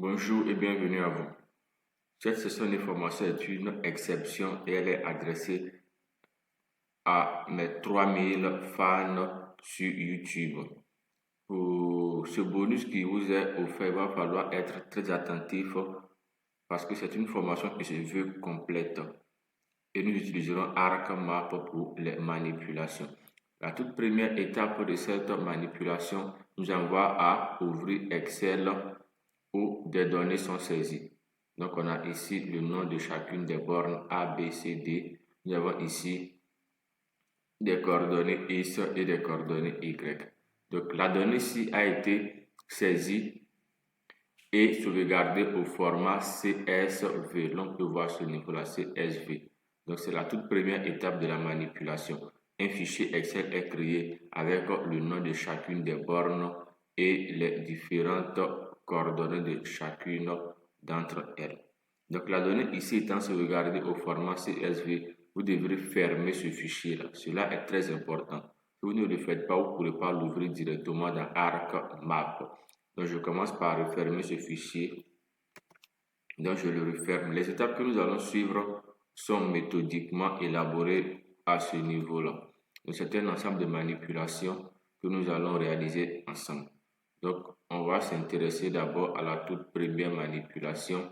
Bonjour et bienvenue à vous. Cette session d'information est une exception et elle est adressée à mes 3000 fans sur YouTube. Pour ce bonus qui vous est offert, il va falloir être très attentif parce que c'est une formation qui se veut complète. Et nous utiliserons ArcMap pour les manipulations. La toute première étape de cette manipulation nous envoie à ouvrir Excel où des données sont saisies. Donc on a ici le nom de chacune des bornes A, B, C, D. Nous avons ici des coordonnées X et des coordonnées Y. Donc la donnée ici a été saisie et sauvegardée au format CSV. L'on peut voir ce niveau-là, CSV. Donc c'est la toute première étape de la manipulation. Un fichier Excel est créé avec le nom de chacune des bornes et les différentes coordonnées de chacune d'entre elles. Donc la donnée ici étant sauvegardée au format CSV, vous devrez fermer ce fichier-là. Cela est très important. Si vous ne le faites pas, vous ne pourrez pas l'ouvrir directement dans ArcMap. Donc je commence par refermer ce fichier. Donc je le referme. Les étapes que nous allons suivre sont méthodiquement élaborées à ce niveau-là. Donc c'est un ensemble de manipulations que nous allons réaliser ensemble. Donc on va s'intéresser d'abord à la toute première manipulation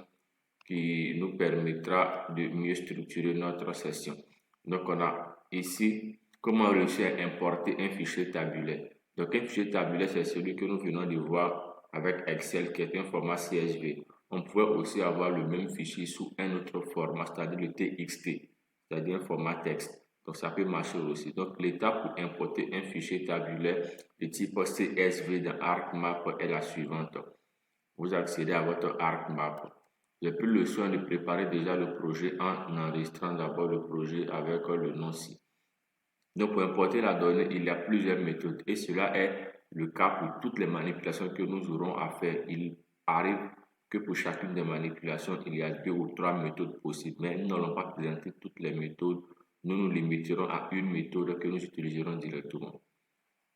qui nous permettra de mieux structurer notre session. Donc on a ici comment réussir à importer un fichier tabulaire. Donc un fichier tabulaire, c'est celui que nous venons de voir avec Excel qui est un format CSV. On pourrait aussi avoir le même fichier sous un autre format, c'est-à-dire le TXT, c'est-à-dire un format texte. Donc ça peut marcher aussi. Donc l'étape pour importer un fichier tabulaire de type CSV dans ArcMap est la suivante. Vous accédez à votre ArcMap. J'ai pris le soin de préparer déjà le projet en enregistrant d'abord le projet avec le nom-ci. Donc pour importer la donnée, il y a plusieurs méthodes et cela est le cas pour toutes les manipulations que nous aurons à faire. Il arrive que pour chacune des manipulations, il y a 2 ou 3 méthodes possibles, mais nous n'allons pas présenter toutes les méthodes. Nous nous limiterons à une méthode que nous utiliserons directement.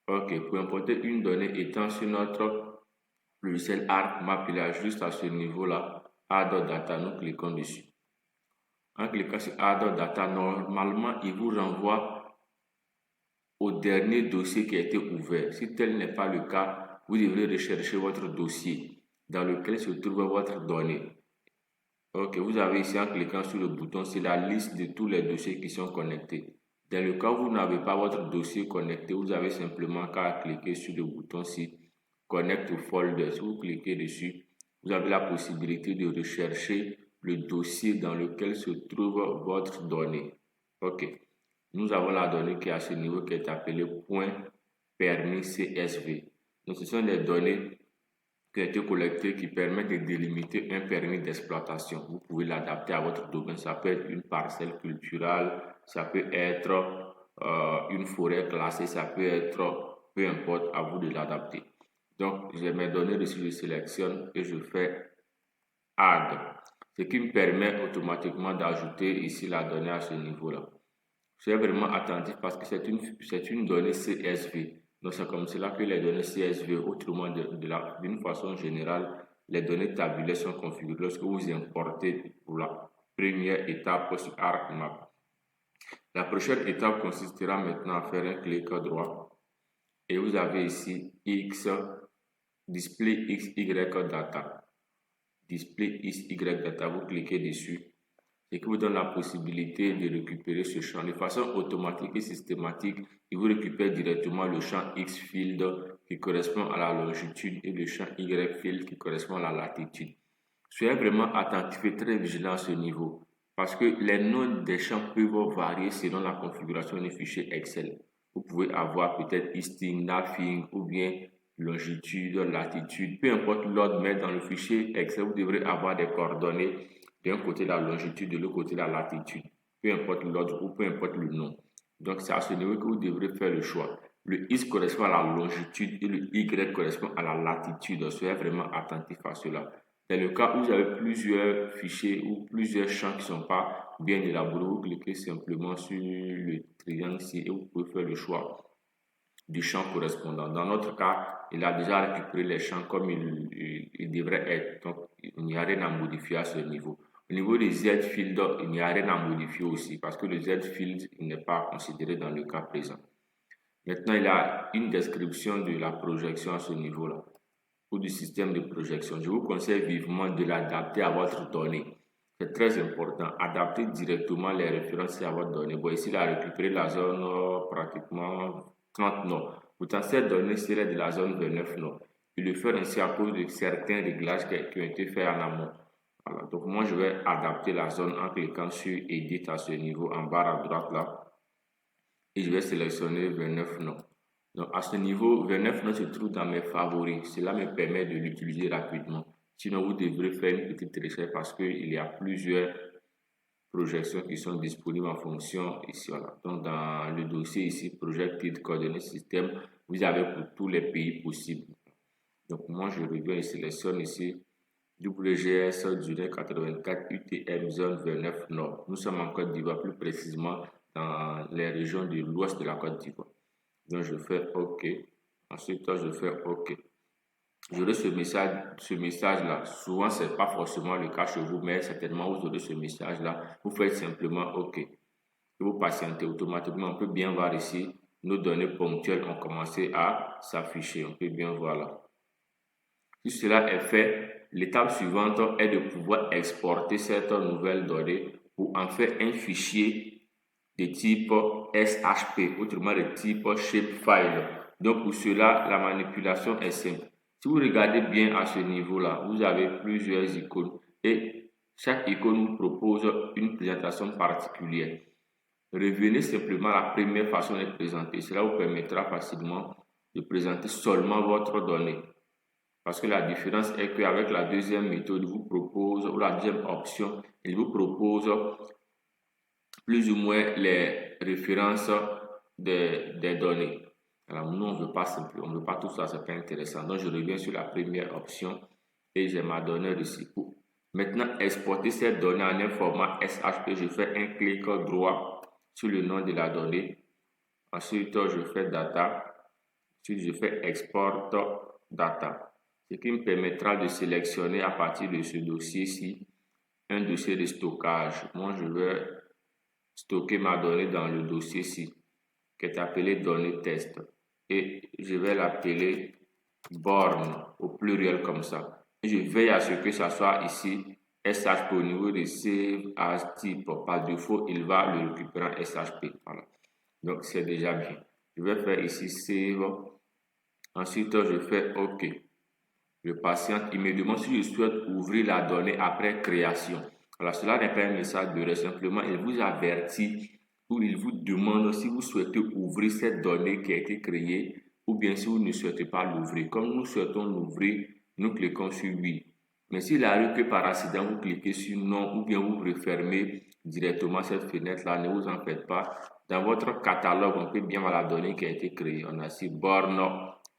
Ok, pour importer une donnée étant sur notre logiciel ArcMap, il y a juste à ce niveau-là, Add Data, nous cliquons dessus. En cliquant sur Add Data, normalement, il vous renvoie au dernier dossier qui a été ouvert. Si tel n'est pas le cas, vous devrez rechercher votre dossier dans lequel se trouve votre donnée. Ok, vous avez ici en cliquant sur le bouton, c'est la liste de tous les dossiers qui sont connectés. Dans le cas où vous n'avez pas votre dossier connecté, vous avez simplement qu'à cliquer sur le bouton-ci, Connect to Folder. Si vous cliquez dessus, vous avez la possibilité de rechercher le dossier dans lequel se trouve votre donnée. Ok, nous avons la donnée qui est à ce niveau qui est appelée point permis CSV. Donc ce sont des données qui ont été collectées qui permettent de délimiter un permis d'exploitation. Vous pouvez l'adapter à votre domaine. Ça peut être une parcelle culturelle, ça peut être une forêt classée, ça peut être, peu importe, à vous de l'adapter. Donc, j'ai mes données dessus, je sélectionne et je fais Add, ce qui me permet automatiquement d'ajouter ici la donnée à ce niveau-là. Soyez vraiment attentif parce que c'est une donnée CSV. Donc c'est comme cela que les données CSV, autrement d'une façon générale, les données tabulaires sont configurées lorsque vous importez pour la première étape sur ArcMap. La prochaine étape consistera maintenant à faire un clic droit et vous avez ici X, Display XY Data. Display XY Data, vous cliquez dessus et qui vous donne la possibilité de récupérer ce champ. De façon automatique et systématique, il vous récupère directement le champ X field qui correspond à la longitude et le champ Y field qui correspond à la latitude. Soyez vraiment attentif et très vigilant à ce niveau parce que les noms des champs peuvent varier selon la configuration du fichier Excel. Vous pouvez avoir peut-être Easting, Nothing ou bien longitude, latitude, peu importe l'ordre, mais dans le fichier Excel, vous devrez avoir des coordonnées d'un côté la longitude, de l'autre côté la latitude, peu importe l'ordre ou peu importe le nom. Donc c'est à ce niveau que vous devrez faire le choix. Le X correspond à la longitude et le Y correspond à la latitude. Soyez vraiment attentif à cela. Dans le cas où vous avez plusieurs fichiers ou plusieurs champs qui ne sont pas bien élaborés, vous cliquez simplement sur le triangle ici et vous pouvez faire le choix du champ correspondant. Dans notre cas, il a déjà récupéré les champs comme il devrait être. Donc, il n'y a rien à modifier à ce niveau. Au niveau des Z-field, il n'y a rien à modifier aussi parce que le Z-field n'est pas considéré dans le cas présent. Maintenant, il y a une description de la projection à ce niveau-là ou du système de projection. Je vous conseille vivement de l'adapter à votre donnée. C'est très important. Adapter directement les références à votre donnée. Bon, ici, il a récupéré la zone pratiquement 30 nord. Pourtant, cette donnée serait de la zone 29 nord. Il le fait ainsi à cause de certains réglages qui ont été faits en amont. Voilà. Donc, moi, je vais adapter la zone en cliquant sur Edit à ce niveau en bas à droite là. Et je vais sélectionner 29 nord. Donc, à ce niveau, 29 nord se trouve dans mes favoris. Cela me permet de l'utiliser rapidement. Sinon, vous devrez faire une petite recherche parce qu'il y a plusieurs projections qui sont disponibles en fonction ici. Voilà. Donc, dans le dossier ici, Projected Coordinate System, vous avez pour tous les pays possibles. Donc, moi, je reviens et sélectionne ici WGS durée 84 UTM zone 29 Nord. Nous sommes en Côte d'Ivoire, plus précisément dans les régions de l'ouest de la Côte d'Ivoire. Donc, je fais OK. Ensuite, je fais OK. J'aurai ce message-là. Souvent, ce n'est pas forcément le cas chez vous, mais certainement, vous aurez ce message-là. Vous faites simplement OK. Et vous patientez automatiquement. On peut bien voir ici, nos données ponctuelles ont commencé à s'afficher. On peut bien voir là. Si cela est fait, l'étape suivante est de pouvoir exporter cette nouvelle donnée pour en faire un fichier de type SHP, autrement de type shapefile. Donc pour cela, la manipulation est simple. Si vous regardez bien à ce niveau-là, vous avez plusieurs icônes et chaque icône vous propose une présentation particulière. Revenez simplement à la première façon d'être présenté. Cela vous permettra facilement de présenter seulement votre donnée. Parce que la différence est qu'avec la deuxième méthode, vous propose, ou la deuxième option, il vous propose plus ou moins les références des données. Alors nous, on ne veut pas simplement, on ne veut pas tout ça, c'est pas intéressant. Donc je reviens sur la première option et j'ai ma donnée ici. Pour maintenant exporter cette donnée en un format SHP, je fais un clic droit sur le nom de la donnée. Ensuite, je fais data. Ensuite, je fais export data. Ce qui me permettra de sélectionner à partir de ce dossier-ci un dossier de stockage. Moi, je vais stocker ma donnée dans le dossier-ci qui est appelé données test et je vais l'appeler borne au pluriel comme ça. Et je veille à ce que ça soit ici SHP au niveau de save as type. Par défaut, il va le récupérer en SHP. Voilà. Donc, c'est déjà bien. Je vais faire ici save. Ensuite, je fais OK. Je patiente. Il me demande si je souhaite ouvrir la donnée après création. Alors, cela n'est pas un message de reste. Simplement, il vous avertit ou il vous demande si vous souhaitez ouvrir cette donnée qui a été créée ou bien si vous ne souhaitez pas l'ouvrir. Comme nous souhaitons l'ouvrir, nous cliquons sur oui. Mais s'il arrive que par accident, vous cliquez sur non ou bien vous refermez directement cette fenêtre-là, ne vous en faites pas. Dans votre catalogue, on peut bien voir la donnée qui a été créée. On a ici borne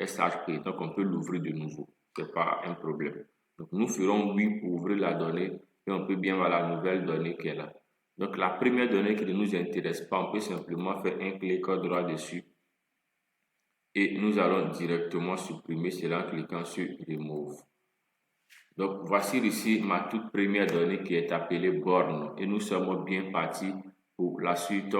SHP, donc on peut l'ouvrir de nouveau. Ce n'est pas un problème. Donc nous ferons oui pour ouvrir la donnée et on peut bien voir la nouvelle donnée qui est là. Donc la première donnée qui ne nous intéresse pas, on peut simplement faire un clic droit dessus et nous allons directement supprimer cela en cliquant sur Remove. Donc voici ici ma toute première donnée qui est appelée borne et nous sommes bien partis pour la suite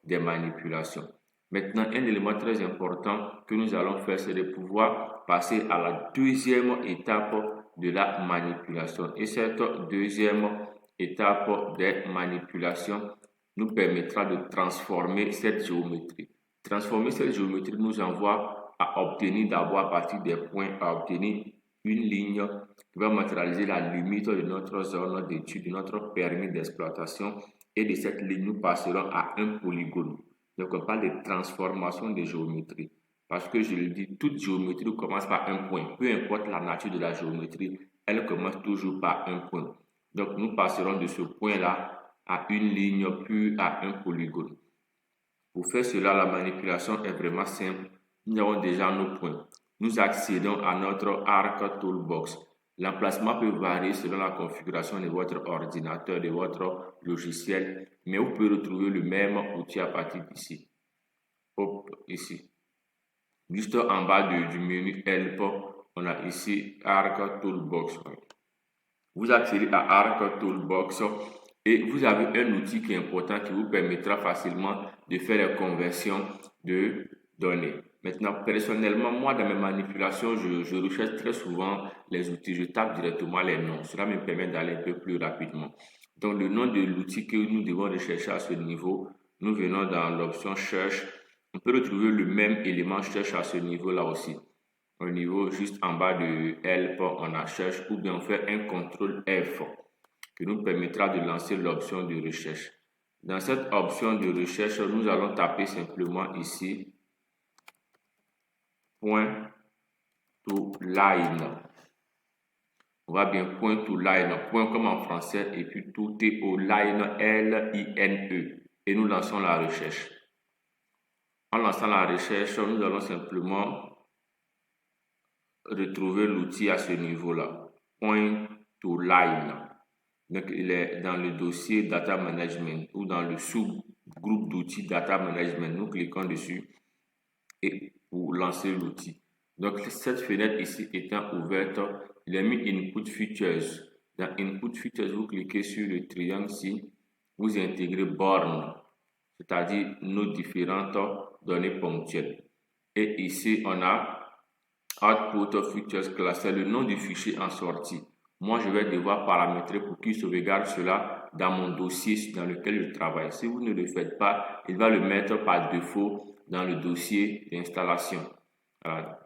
des manipulations. Maintenant, un élément très important que nous allons faire, c'est de pouvoir passer à la deuxième étape de la manipulation. Et cette deuxième étape des manipulations nous permettra de transformer cette géométrie. Transformer cette géométrie nous envoie à obtenir d'abord à partir des points, à obtenir une ligne qui va matérialiser la limite de notre zone d'étude, de notre permis d'exploitation. Et de cette ligne, nous passerons à un polygone. Donc, on parle de transformation de géométrie. Parce que je le dis, toute géométrie commence par un point. Peu importe la nature de la géométrie, elle commence toujours par un point. Donc, nous passerons de ce point-là à une ligne, puis à un polygone. Pour faire cela, la manipulation est vraiment simple. Nous avons déjà nos points. Nous accédons à notre Arc Toolbox. L'emplacement peut varier selon la configuration de votre ordinateur, de votre logiciel, mais vous pouvez retrouver le même outil à partir d'ici. Hop, ici. Juste en bas du menu Help, on a ici Arc Toolbox. Vous accédez à Arc Toolbox et vous avez un outil qui est important qui vous permettra facilement de faire la conversion de données. Maintenant, personnellement, moi, dans mes manipulations, je recherche très souvent les outils. Je tape directement les noms. Cela me permet d'aller un peu plus rapidement. Donc, le nom de l'outil que nous devons rechercher à ce niveau, nous venons dans l'option Cherche. On peut retrouver le même élément Cherche à ce niveau-là aussi. Au niveau juste en bas de Help, on a Cherche ou bien on fait un CTRL F qui nous permettra de lancer l'option de recherche. Dans cette option de recherche, nous allons taper simplement ici point to line. On va bien point to line, point comme en français, et puis tout est au line, L-I-N-E. Et nous lançons la recherche. En lançant la recherche, nous allons simplement retrouver l'outil à ce niveau-là. Point to line. Donc, il est dans le dossier Data Management ou dans le sous-groupe d'outils Data Management. Nous cliquons dessus et pour lancer l'outil. Donc, cette fenêtre ici étant ouverte, il est mis Input Features. Dans Input Features, vous cliquez sur le triangle ici, vous intégrez bornes, c'est-à-dire nos différentes données ponctuelles. Et ici, on a Output Features Class, c'est le nom du fichier en sortie. Moi, je vais devoir paramétrer pour qu'il sauvegarde cela dans mon dossier dans lequel je travaille. Si vous ne le faites pas, il va le mettre par défaut dans le dossier d'installation.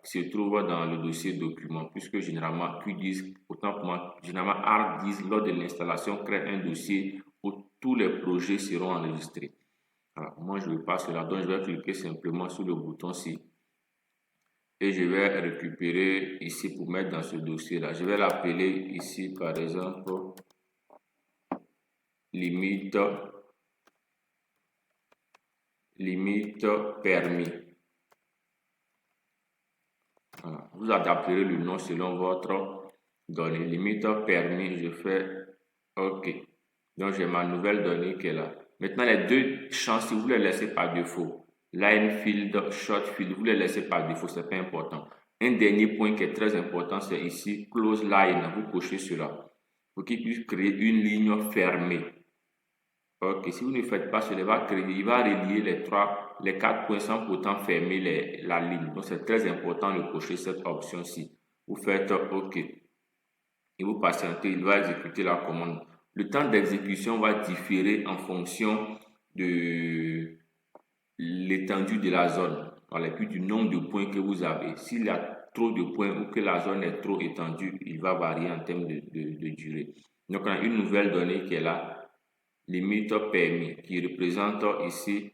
Se trouve dans le dossier document, puisque généralement QGIS, autant pour moi, généralement ArcGIS, lors de l'installation, crée un dossier où tous les projets seront enregistrés. Alors, moi, je ne veux pas cela, donc je vais cliquer simplement sur le bouton ci. Et je vais récupérer ici pour mettre dans ce dossier-là. Je vais l'appeler ici, par exemple, limite permis. Voilà. Vous adapterez le nom selon votre donnée. Limite permis, je fais OK. Donc, j'ai ma nouvelle donnée qui est là. Maintenant, les deux champs, si vous les laissez par défaut, line field, short field, vous les laissez par défaut, c'est pas important. Un dernier point qui est très important, c'est ici, close line, vous cochez cela pour qu'il puisse créer une ligne fermée. Ok, si vous ne faites pas cela, il va relier les 4 points sans pourtant fermer la ligne. Donc, c'est très important de cocher cette option-ci. Vous faites OK et vous patientez, il va exécuter la commande. Le temps d'exécution va différer en fonction de l'étendue de la zone, et puis du nombre de points que vous avez. S'il y a trop de points ou que la zone est trop étendue, il va varier en termes de durée. Donc, on a une nouvelle donnée qui est là, limite permis, qui représente ici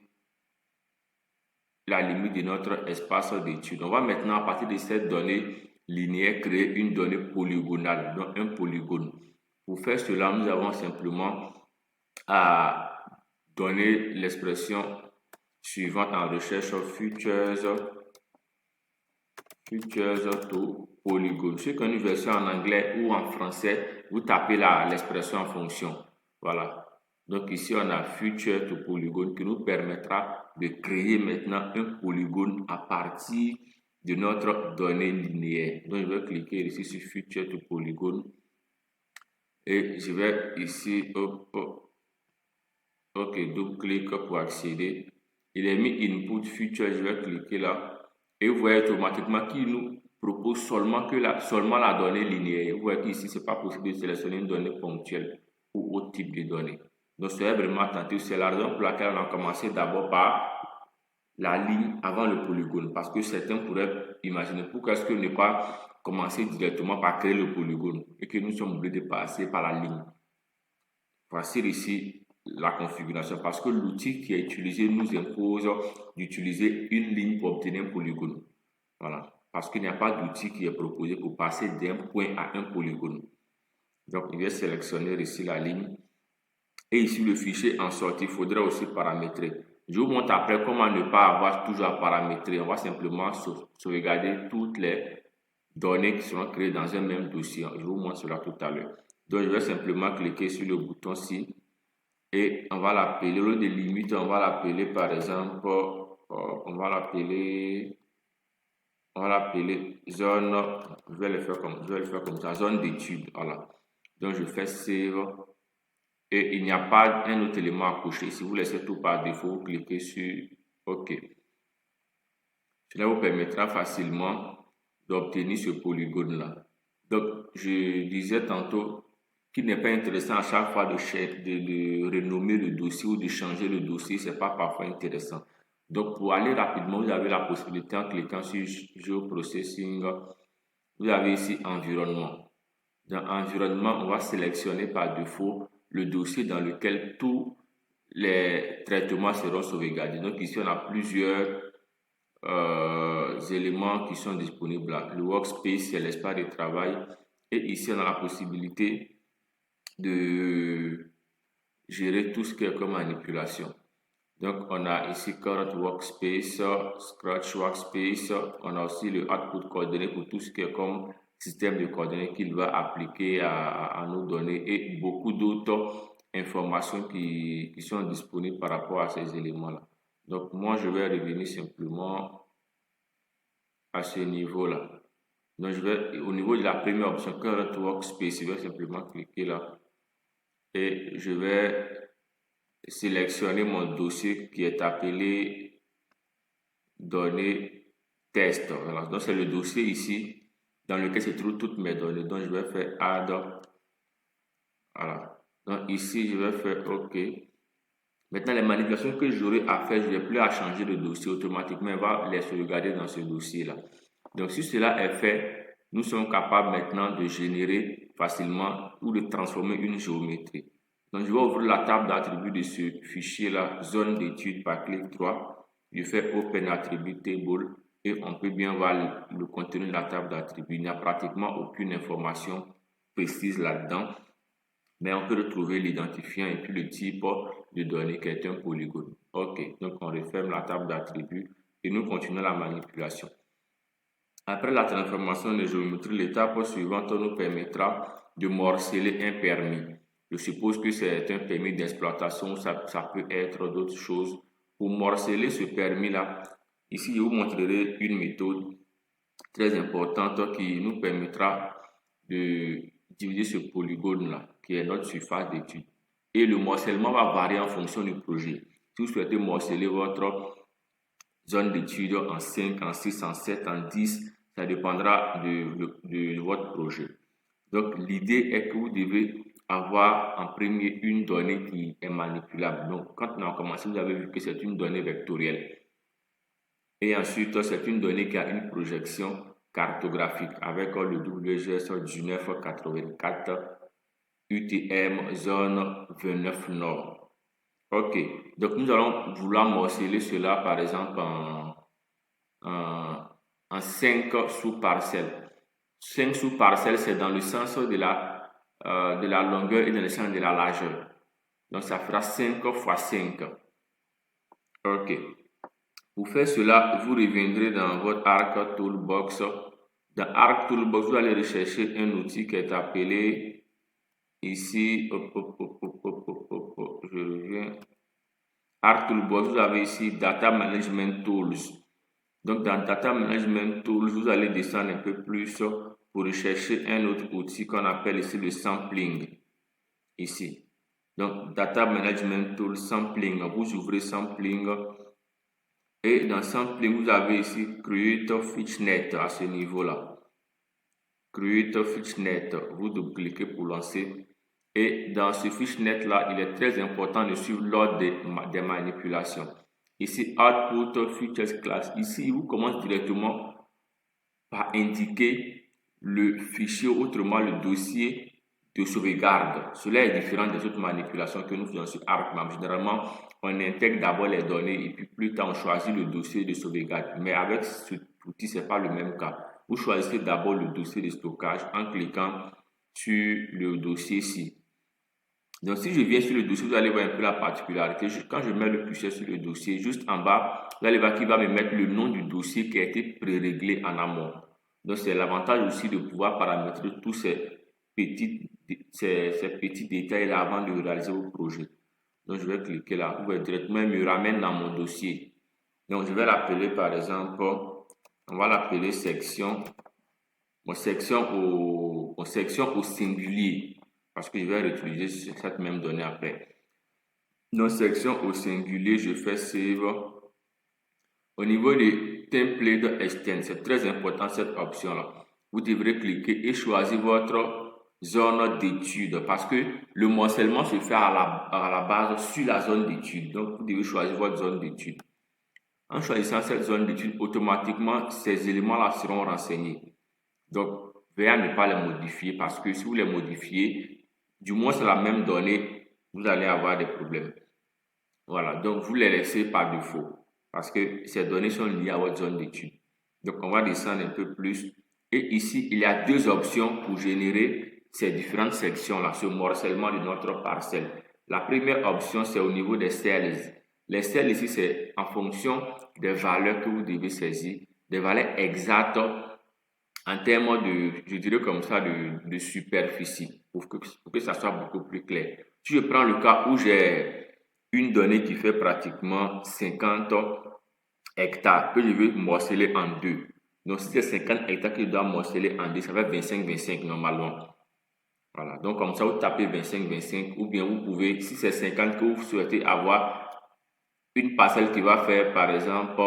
la limite de notre espace d'étude. On va maintenant, à partir de cette donnée linéaire, créer une donnée polygonale, donc un polygone. Pour faire cela, nous avons simplement à donner l'expression suivante en recherche features to polygone. C'est qu'une version en anglais ou en français, vous tapez l'expression en fonction. Voilà. Donc ici, on a feature to polygone qui nous permettra de créer maintenant un polygone à partir de notre donnée linéaire. Donc je vais cliquer ici sur feature to polygone et je vais ici, ok, double-clic pour accéder. Il est mis input feature, je vais cliquer là et vous voyez automatiquement qu'il nous propose seulement la donnée linéaire. Vous voyez qu'ici, ce n'est pas possible de sélectionner une donnée ponctuelle ou autre type de données. Donc, soyez vraiment attentif. C'est la raison pour laquelle on a commencé d'abord par la ligne avant le polygone. Parce que certains pourraient imaginer pourquoi est-ce que ne pas commencer directement par créer le polygone et que nous sommes obligés de passer par la ligne. Voici ici la configuration parce que l'outil qui est utilisé nous impose d'utiliser une ligne pour obtenir un polygone. Voilà. Parce qu'il n'y a pas d'outil qui est proposé pour passer d'un point à un polygone. Donc, il va sélectionner ici la ligne. Et ici, le fichier en sortie, il faudra aussi paramétrer. Je vous montre après comment ne pas avoir toujours à paramétrer. On va simplement sauvegarder toutes les données qui seront créées dans un même dossier. Je vous montre cela tout à l'heure. Donc, je vais simplement cliquer sur le bouton ci et on va l'appeler, au lieu de limite, on va l'appeler par exemple, on va l'appeler on va l'appeler zone, je vais le faire comme ça, zone d'étude, voilà. Donc je fais save et il n'y a pas un autre élément à cocher. Si vous laissez tout par défaut, vous cliquez sur OK. Cela vous permettra facilement d'obtenir ce polygone-là. Donc, je disais tantôt qu'il n'est pas intéressant à chaque fois de renommer le dossier ou de changer le dossier, ce n'est pas parfois intéressant. Donc, pour aller rapidement, vous avez la possibilité en cliquant sur Geoprocessing, vous avez ici Environnement. Dans Environnement, on va sélectionner par défaut le dossier dans lequel tous les traitements seront sauvegardés. Donc, ici, on a plusieurs éléments qui sont disponibles là. Le workspace, c'est l'espace de travail. Et ici, on a la possibilité de gérer tout ce qui est comme manipulation. Donc, on a ici Current Workspace, Scratch Workspace. On a aussi le Output coordonnées pour tout ce qui est comme système de coordonnées qu'il va appliquer à nos données et beaucoup d'autres informations qui sont disponibles par rapport à ces éléments-là. Donc, moi, je vais revenir simplement à ce niveau-là. Donc, je vais, au niveau de la première option, Current Workspace, je vais simplement cliquer là. Et je vais sélectionner mon dossier qui est appelé données test. Voilà. Donc, c'est le dossier ici dans lequel se trouvent toutes mes données. Donc, je vais faire Add. Voilà. Donc, ici, je vais faire OK. Maintenant, les manipulations que j'aurai à faire, je n'ai plus à changer de dossier automatiquement. Elle va les sauvegarder dans ce dossier-là. Donc, si cela est fait, nous sommes capables maintenant de générer facilement ou de transformer une géométrie. Donc, je vais ouvrir la table d'attributs de ce fichier-là, zone d'étude par clic droit. Je fais Open Attribute Table et on peut bien voir le contenu de la table d'attributs. Il n'y a pratiquement aucune information précise là-dedans. Mais on peut retrouver l'identifiant et puis le type de données qui est un polygone. OK, donc on referme la table d'attributs et nous continuons la manipulation. Après la transformation de géométrie, l'étape suivante nous permettra de morceler un permis. Je suppose que c'est un permis d'exploitation, ça peut être d'autres choses. Pour morceler ce permis-là, ici je vous montrerai une méthode très importante qui nous permettra de diviser ce polygone-là, qui est notre surface d'étude. Et le morcellement va varier en fonction du projet. Si vous souhaitez morceler votre zone d'étude en 5, en 6, en 7, en 10, ça dépendra de votre projet. Donc, l'idée est que vous devez avoir en premier une donnée qui est manipulable. Donc, quand on a commencé, vous avez vu que c'est une donnée vectorielle. Et ensuite, c'est une donnée qui a une projection cartographique avec le WGS 1984 UTM zone 29 Nord. OK. Donc, nous allons vouloir morceler cela, par exemple, en 5 sous-parcelles. 5 sous-parcelles, c'est dans le sens de la longueur et dans le sens de la largeur. Donc, ça fera 5 fois 5. OK. Pour faire cela, vous reviendrez dans votre Arc Toolbox. Dans Arc Toolbox, vous allez rechercher un outil qui est appelé ici, je reviens. Arc Toolbox, vous avez ici Data Management Tools. Donc, dans Data Management Tools, vous allez descendre un peu plus pour rechercher un autre outil qu'on appelle ici le sampling. Ici. Donc, Data Management Tools, Sampling. Vous ouvrez Sampling. Et dans Sampling, vous avez ici Create FetchNet à ce niveau-là. Create FetchNet. Vous double-cliquez pour lancer. Et dans ce FetchNet-là, il est très important de suivre l'ordre des manipulations. Ici, Output Features Class. Ici, il vous commence directement par indiquer le fichier, autrement le dossier de sauvegarde. Cela est différent des autres manipulations que nous faisons sur ArcMap. Généralement, on intègre d'abord les données et puis plus tard, on choisit le dossier de sauvegarde. Mais avec cet outil, ce n'est pas le même cas. Vous choisissez d'abord le dossier de stockage en cliquant sur le dossier-ci. Donc, si je viens sur le dossier, vous allez voir un peu la particularité. Quand je mets le curseur sur le dossier, juste en bas, vous allez voir qu'il va me mettre le nom du dossier qui a été pré-réglé en amont. Donc, c'est l'avantage aussi de pouvoir paramétrer tous ces petits détails-là avant de réaliser vos projets. Donc, je vais cliquer là. Vous voyez directement, il me ramène dans mon dossier. Donc, je vais l'appeler par exemple On va l'appeler section, section au singulier, parce que je vais réutiliser cette même donnée après. Donc, section au singulier, je fais save. Au niveau de template extend, c'est très important cette option-là. Vous devrez cliquer et choisir votre zone d'étude parce que le morcellement se fait à la base sur la zone d'étude. Donc, vous devez choisir votre zone d'étude. En choisissant cette zone d'étude, automatiquement, ces éléments-là seront renseignés. Donc, veuillez ne pas les modifier parce que si vous les modifiez, du moins c'est la même donnée, vous allez avoir des problèmes. Voilà, donc vous les laissez par défaut parce que ces données sont liées à votre zone d'étude. Donc, on va descendre un peu plus. Et ici, il y a deux options pour générer ces différentes sections-là, ce morcellement de notre parcelle. La première option, c'est au niveau des cells. Les cells ici, c'est en fonction des valeurs que vous devez saisir, des valeurs exactes en termes de, je dirais comme ça, de superficie, pour que ça soit beaucoup plus clair. Si je prends le cas où j'ai une donnée qui fait pratiquement 50 hectares que je veux morceler en deux. Donc, si c'est 50 hectares que je dois morceler en deux, ça fait 25-25 normalement. Voilà. Donc, comme ça, vous tapez 25-25 ou bien vous pouvez, si c'est 50 que vous souhaitez avoir une parcelle qui va faire par exemple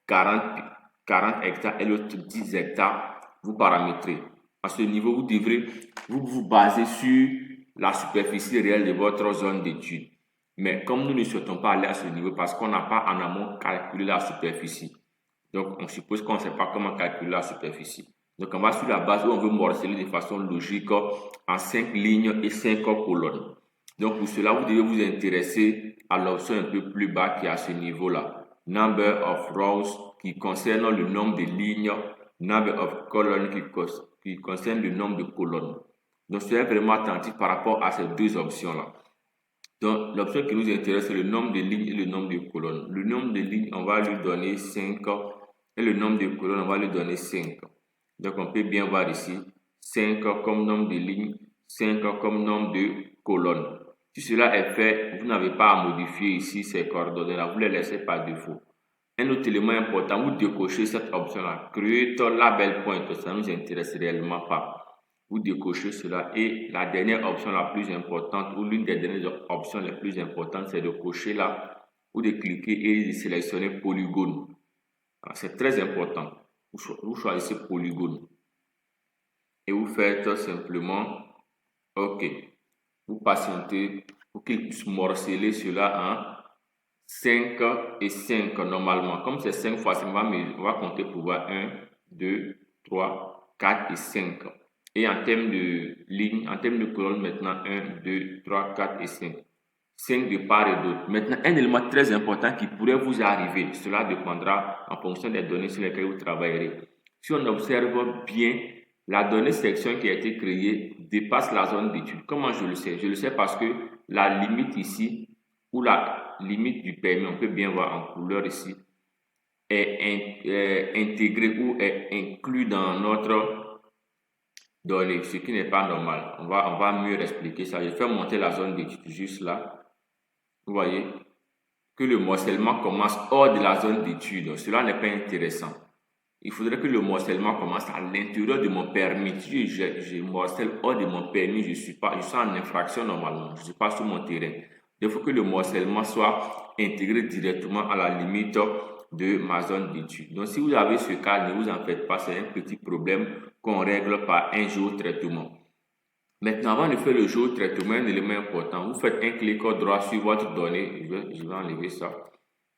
40 hectares et l'autre 10 hectares, vous paramétrez. À ce niveau, vous devrez vous baser sur la superficie réelle de votre zone d'étude. Mais comme nous ne souhaitons pas aller à ce niveau parce qu'on n'a pas en amont calculé la superficie. Donc, on suppose qu'on ne sait pas comment calculer la superficie. Donc, on va sur la base où on veut morceler de façon logique en 5 lignes et 5 colonnes. Donc, pour cela, vous devez vous intéresser à l'option un peu plus bas qui est à ce niveau-là. Number of rows qui concerne le nombre de lignes, number of columns qui concerne le nombre de colonnes. Donc, soyez vraiment attentif par rapport à ces deux options-là. Donc, l'option qui nous intéresse, c'est le nombre de lignes et le nombre de colonnes. Le nombre de lignes, on va lui donner 5 et le nombre de colonnes, on va lui donner 5. Donc, on peut bien voir ici 5 comme nombre de lignes, 5 comme nombre de colonnes. Si cela est fait, vous n'avez pas à modifier ici ces coordonnées-là, vous les laissez par défaut. Un autre élément important, vous décochez cette option-là, Create Label Point, ça ne nous intéresse réellement pas. Vous décochez cela et la dernière option la plus importante ou l'une des dernières options les plus importantes, c'est de cocher là ou de cliquer et de sélectionner polygone. C'est très important. Vous choisissez polygone et vous faites simplement OK. Vous patientez pour qu'il puisse morceler cela en 5 et 5 normalement. Comme c'est 5 fois, on va compter pour voir 1, 2, 3, 4 et 5. Et en termes de lignes, en termes de colonnes, maintenant 1, 2, 3, 4 et 5. 5 de part et d'autre. Maintenant, un élément très important qui pourrait vous arriver, cela dépendra en fonction des données sur lesquelles vous travaillerez. Si on observe bien, la donnée section qui a été créée dépasse la zone d'étude. Comment je le sais? Je le sais parce que la limite ici, ou la limite du permis, on peut bien voir en couleur ici, est intégrée ou est inclus dans notre donnée, ce qui n'est pas normal. On va mieux expliquer ça. Je vais monter la zone d'étude juste là. Vous voyez que le morcellement commence hors de la zone d'étude. Cela n'est pas intéressant. Il faudrait que le morcellement commence à l'intérieur de mon permis. Si je morcelle hors de mon permis, je suis en infraction normalement. Je ne suis pas sur mon terrain. Il faut que le morcellement soit intégré directement à la limite de ma zone d'étude. Donc, si vous avez ce cas, ne vous en faites pas. C'est un petit problème qu'on règle par un géotraitement. Maintenant, avant de faire le géotraitement, un élément important, vous faites un clic droit sur votre donnée. Je vais enlever ça.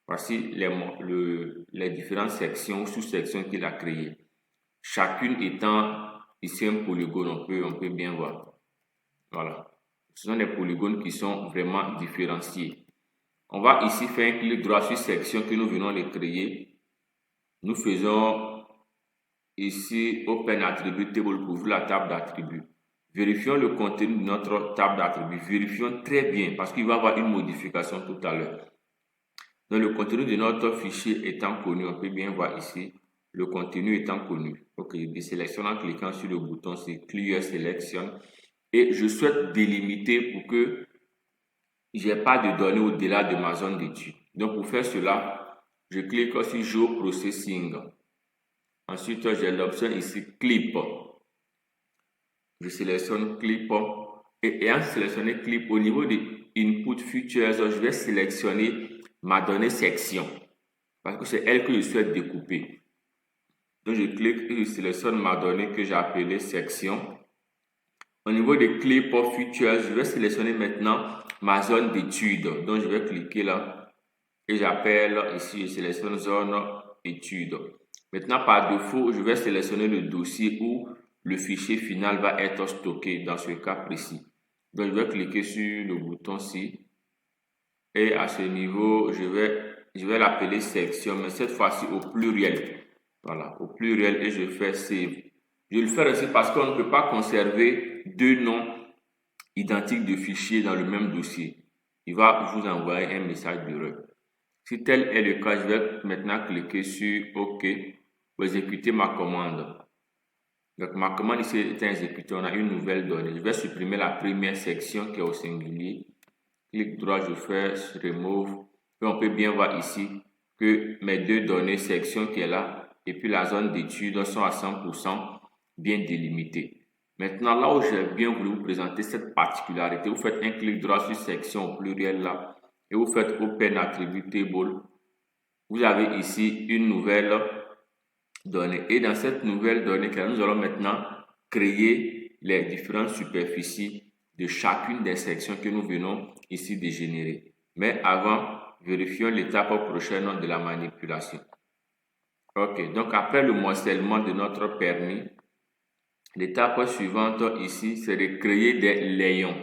Voici les différentes sections ou sous-sections qu'il a créées. Chacune étant ici un polygone, on peut bien voir. Voilà. Ce sont des polygones qui sont vraiment différenciés. On va ici faire un clic droit sur section que nous venons de créer. Nous faisons ici Open Attribute Table pour ouvrir la table d'attributs. Vérifions le contenu de notre table d'attributs. Vérifions très bien parce qu'il va y avoir une modification tout à l'heure. Donc, le contenu de notre fichier étant connu, on peut bien voir ici, le contenu étant connu. Ok, je désélectionne en cliquant sur le bouton, c'est Clear Selection. Et je souhaite délimiter pour que je n'ai pas de données au-delà de ma zone d'étude. Donc, pour faire cela, je clique sur Geo Processing. Ensuite, j'ai l'option ici clip. Je sélectionne clip et ayant sélectionné clip, au niveau de input features, je vais sélectionner ma donnée section parce que c'est elle que je souhaite découper. Donc, je clique et je sélectionne ma donnée que j'ai appelée section. Au niveau de clip features, je vais sélectionner maintenant ma zone d'étude. Donc, je vais cliquer là et j'appelle ici, je sélectionne zone étude. Maintenant, par défaut, je vais sélectionner le dossier où le fichier final va être stocké dans ce cas précis. Donc, je vais cliquer sur le bouton ci et à ce niveau, je vais l'appeler section, mais cette fois-ci au pluriel. Voilà, au pluriel et je fais save. Je le fais aussi parce qu'on ne peut pas conserver deux noms identiques de fichiers dans le même dossier. Il va vous envoyer un message d'erreur. Si tel est le cas, je vais maintenant cliquer sur OK pour exécuter ma commande. Donc, ma commande ici est exécutée. On a une nouvelle donnée. Je vais supprimer la première section qui est au singulier. Clic droit, je fais Remove. Et on peut bien voir ici que mes deux données section qui est là et puis la zone d'étude sont à 100% bien délimitées. Maintenant, là où j'ai bien voulu vous présenter cette particularité, vous faites un clic droit sur section au pluriel là et vous faites Open Attribute Table. Vous avez ici une nouvelle donnée. Et dans cette nouvelle donnée, nous allons maintenant créer les différentes superficies de chacune des sections que nous venons ici de générer. Mais avant, vérifions l'étape prochaine de la manipulation. Ok, donc après le morcellement de notre permis, l'étape suivante ici, c'est de créer des layons.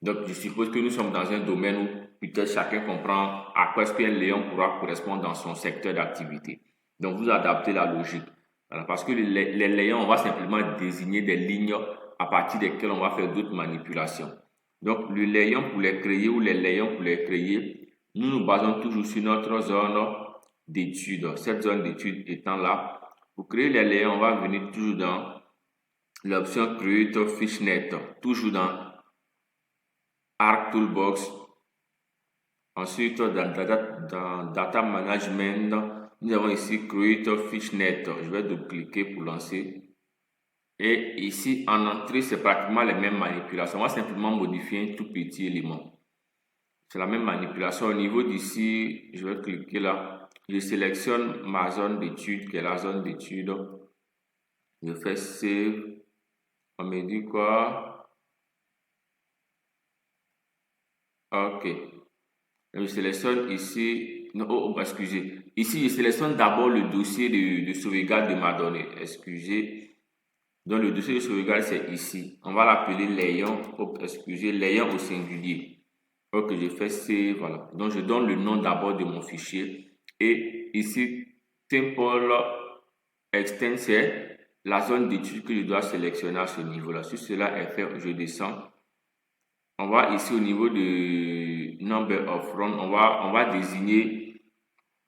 Donc, je suppose que nous sommes dans un domaine où peut-être chacun comprend à quoi est-ce qu'un layon pourra correspondre dans son secteur d'activité. Donc, vous adaptez la logique. Voilà, parce que les layons, on va simplement désigner des lignes à partir desquelles on va faire d'autres manipulations. Donc, le layon pour les créer ou les layons pour les créer, nous nous basons toujours sur notre zone d'étude. Cette zone d'étude étant là, pour créer les layons, on va venir toujours dans l'option Create Fishnet, toujours dans Arc Toolbox. Ensuite, dans Data Management, nous avons ici Create Fishnet. Je vais double-cliquer pour lancer. Et ici, en entrée, c'est pratiquement les mêmes manipulations. On va simplement modifier un tout petit élément. C'est la même manipulation. Au niveau d'ici, je vais cliquer là. Je sélectionne ma zone d'étude, qui est la zone d'étude. Je fais Save. On me dit quoi? Ok. Je sélectionne ici. Non, excusez. Ici, je sélectionne d'abord le dossier de sauvegarde de ma donnée. Excusez. Donc, le dossier de sauvegarde, c'est ici. On va l'appeler layon. Excusez, layon au singulier. Ok, je fais save. Voilà. Donc, je donne le nom d'abord de mon fichier. Et ici, Temple Extend, c'est la zone d'étude que je dois sélectionner à ce niveau-là. Si cela est fait, je descends. On va ici au niveau de Number of Run, on va désigner,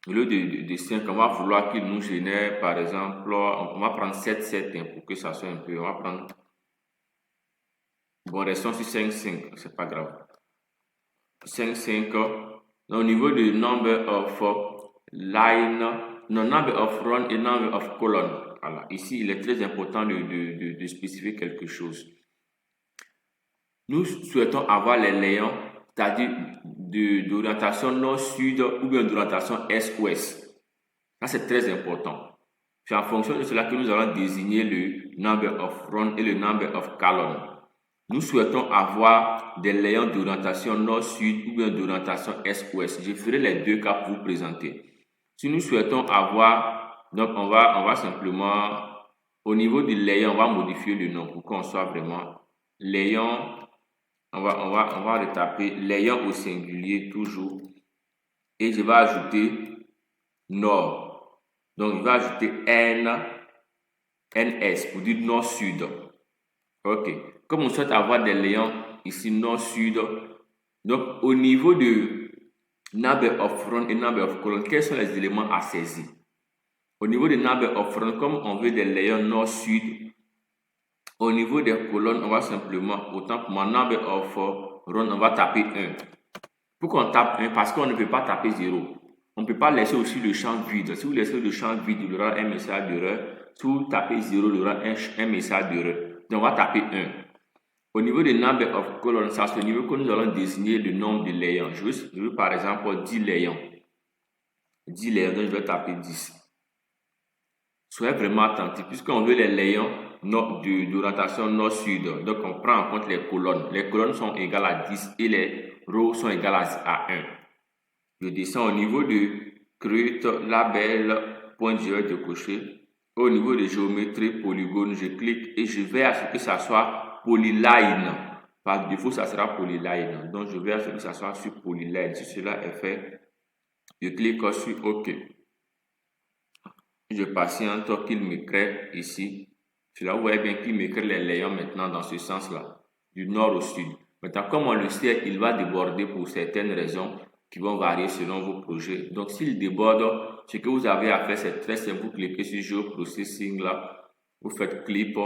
au lieu de 5, on va vouloir qu'il nous génère, par exemple, on va prendre 7 pour que ça soit un peu, on va prendre, bon, restons sur 5, c'est pas grave. 5. Au niveau de Number of Line, non, Number of Run et Number of Column. Voilà. Ici, il est très important de spécifier quelque chose. Nous souhaitons avoir les layons, c'est-à-dire d'orientation nord-sud ou bien d'orientation est-ouest. Ça, c'est très important. C'est en fonction de cela que nous allons désigner le number of run et le number of column. Nous souhaitons avoir des layons d'orientation nord-sud ou bien d'orientation est-ouest. Je ferai les deux cas pour vous présenter. Si nous souhaitons avoir, donc on va simplement, au niveau du layon, on va modifier le nom pour qu'on soit vraiment layon. On va retaper layon au singulier toujours. Et je vais ajouter nord. Donc, je vais ajouter NS pour dire nord-sud. Ok. Comme on souhaite avoir des layons ici nord-sud, donc au niveau de number of run et number of column, quels sont les éléments à saisir? Au niveau de number of run, comme on veut des layons nord-sud, au niveau des colonnes, on va simplement, autant pour mon number of run, on va taper 1. Pourquoi on tape 1? Parce qu'on ne peut pas taper 0. On ne peut pas laisser aussi le champ vide. Si vous laissez le champ vide, il y aura un message d'erreur. si vous tapez 0, il y aura un message d'erreur. Donc, on va taper 1. Au niveau de number of columns, ça c'est au niveau que nous allons désigner le nombre de layers. Je veux par exemple 10 layers. 10 layers, donc je vais taper 10. Soyez vraiment attentifs, puisqu'on veut les layers d'orientation nord-sud. Donc, on prend en compte les colonnes. Les colonnes sont égales à 10 et les rows sont égales à 1. Je descends au niveau de create, label, point, je vais décocher. Au niveau de géométrie, polygone, je clique et je vais à ce que ça soit polyline. Par défaut, ça sera polyline. Donc, je vais à ce que ça soit sur polyline. Si cela est fait, je clique sur OK. Je patiente qu'il me crée ici. Cela, vous voyez bien qu'il me crée les layers maintenant dans ce sens-là, du nord au sud. Maintenant, comme on le sait, il va déborder pour certaines raisons qui vont varier selon vos projets. Donc, s'il déborde, ce que vous avez à faire, c'est très simple. Vous cliquez sur Geoprocessing là, vous faites Clip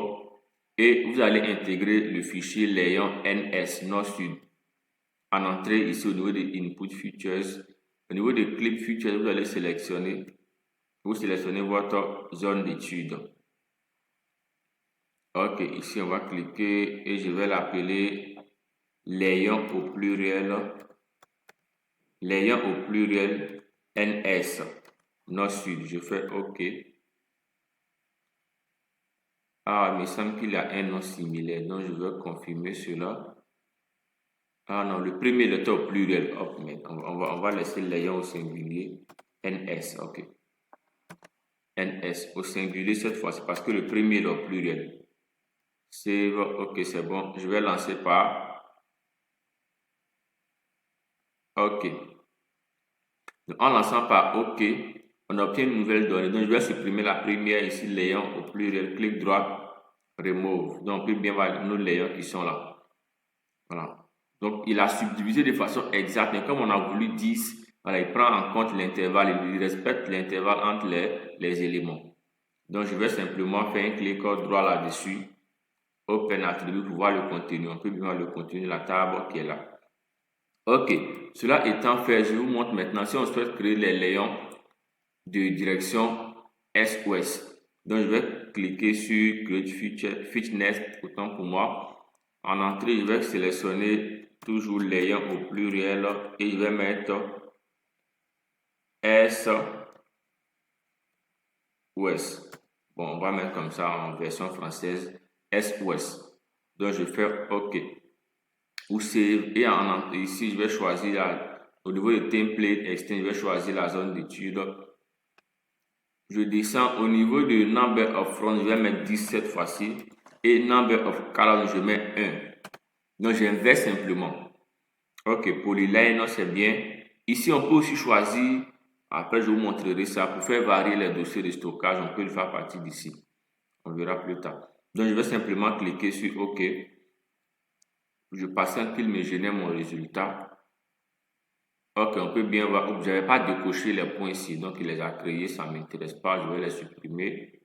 et vous allez intégrer le fichier layer NS nord-sud. En entrée ici au niveau des Input Features, au niveau des Clip Features, vous allez sélectionner. Vous sélectionnez votre zone d'étude. Ok, ici on va cliquer et je vais l'appeler layer au pluriel. Layer au pluriel NS. Nord-Sud. Je fais OK. Ah, il me semble qu'il y a un nom similaire. Donc je vais confirmer cela. Ah non, le premier était au pluriel. Hop, mais on va laisser layer au singulier. NS, ok. NS au singulier cette fois-ci parce que le premier est au pluriel. Save, ok, c'est bon. Je vais lancer par OK. Donc, en lançant par OK, on obtient une nouvelle donnée. Donc, je vais supprimer la première ici, layer au pluriel. Clic droit, remove. Donc, on peut bien voir nos layers qui sont là. Voilà. Donc, il a subdivisé de façon exacte. Mais comme on a voulu 10, voilà, il prend en compte l'intervalle. Il respecte l'intervalle entre les éléments. Donc, je vais simplement faire un clic droit là-dessus. Open attribut pour voir le contenu. On peut bien voir le contenu de la table qui est là. Ok, cela étant fait, je vous montre maintenant si on souhaite créer les layers de direction est-ouest. Donc, je vais cliquer sur Create Feature, Fitness, autant pour moi. En entrée, je vais sélectionner toujours layer au pluriel et je vais mettre est-ouest. Bon, on va mettre comme ça en version française, est-ouest. Donc, je fais OK. Ou save et ici je vais choisir au niveau de template extend, je vais choisir la zone d'étude. Je descends au niveau de number of front, je vais mettre 10 cette fois-ci et number of column, je mets 1. Donc j'inverse simplement. Ok, polyline, c'est bien. Ici on peut aussi choisir, après je vous montrerai ça, pour faire varier les dossiers de stockage, on peut le faire à partir d'ici. On verra plus tard. Donc je vais simplement cliquer sur OK. Je patiente qu'il me génère mon résultat. Ok, on peut bien voir. Je n'avais pas décoché les points ici, donc il les a créés, ça ne m'intéresse pas, je vais les supprimer.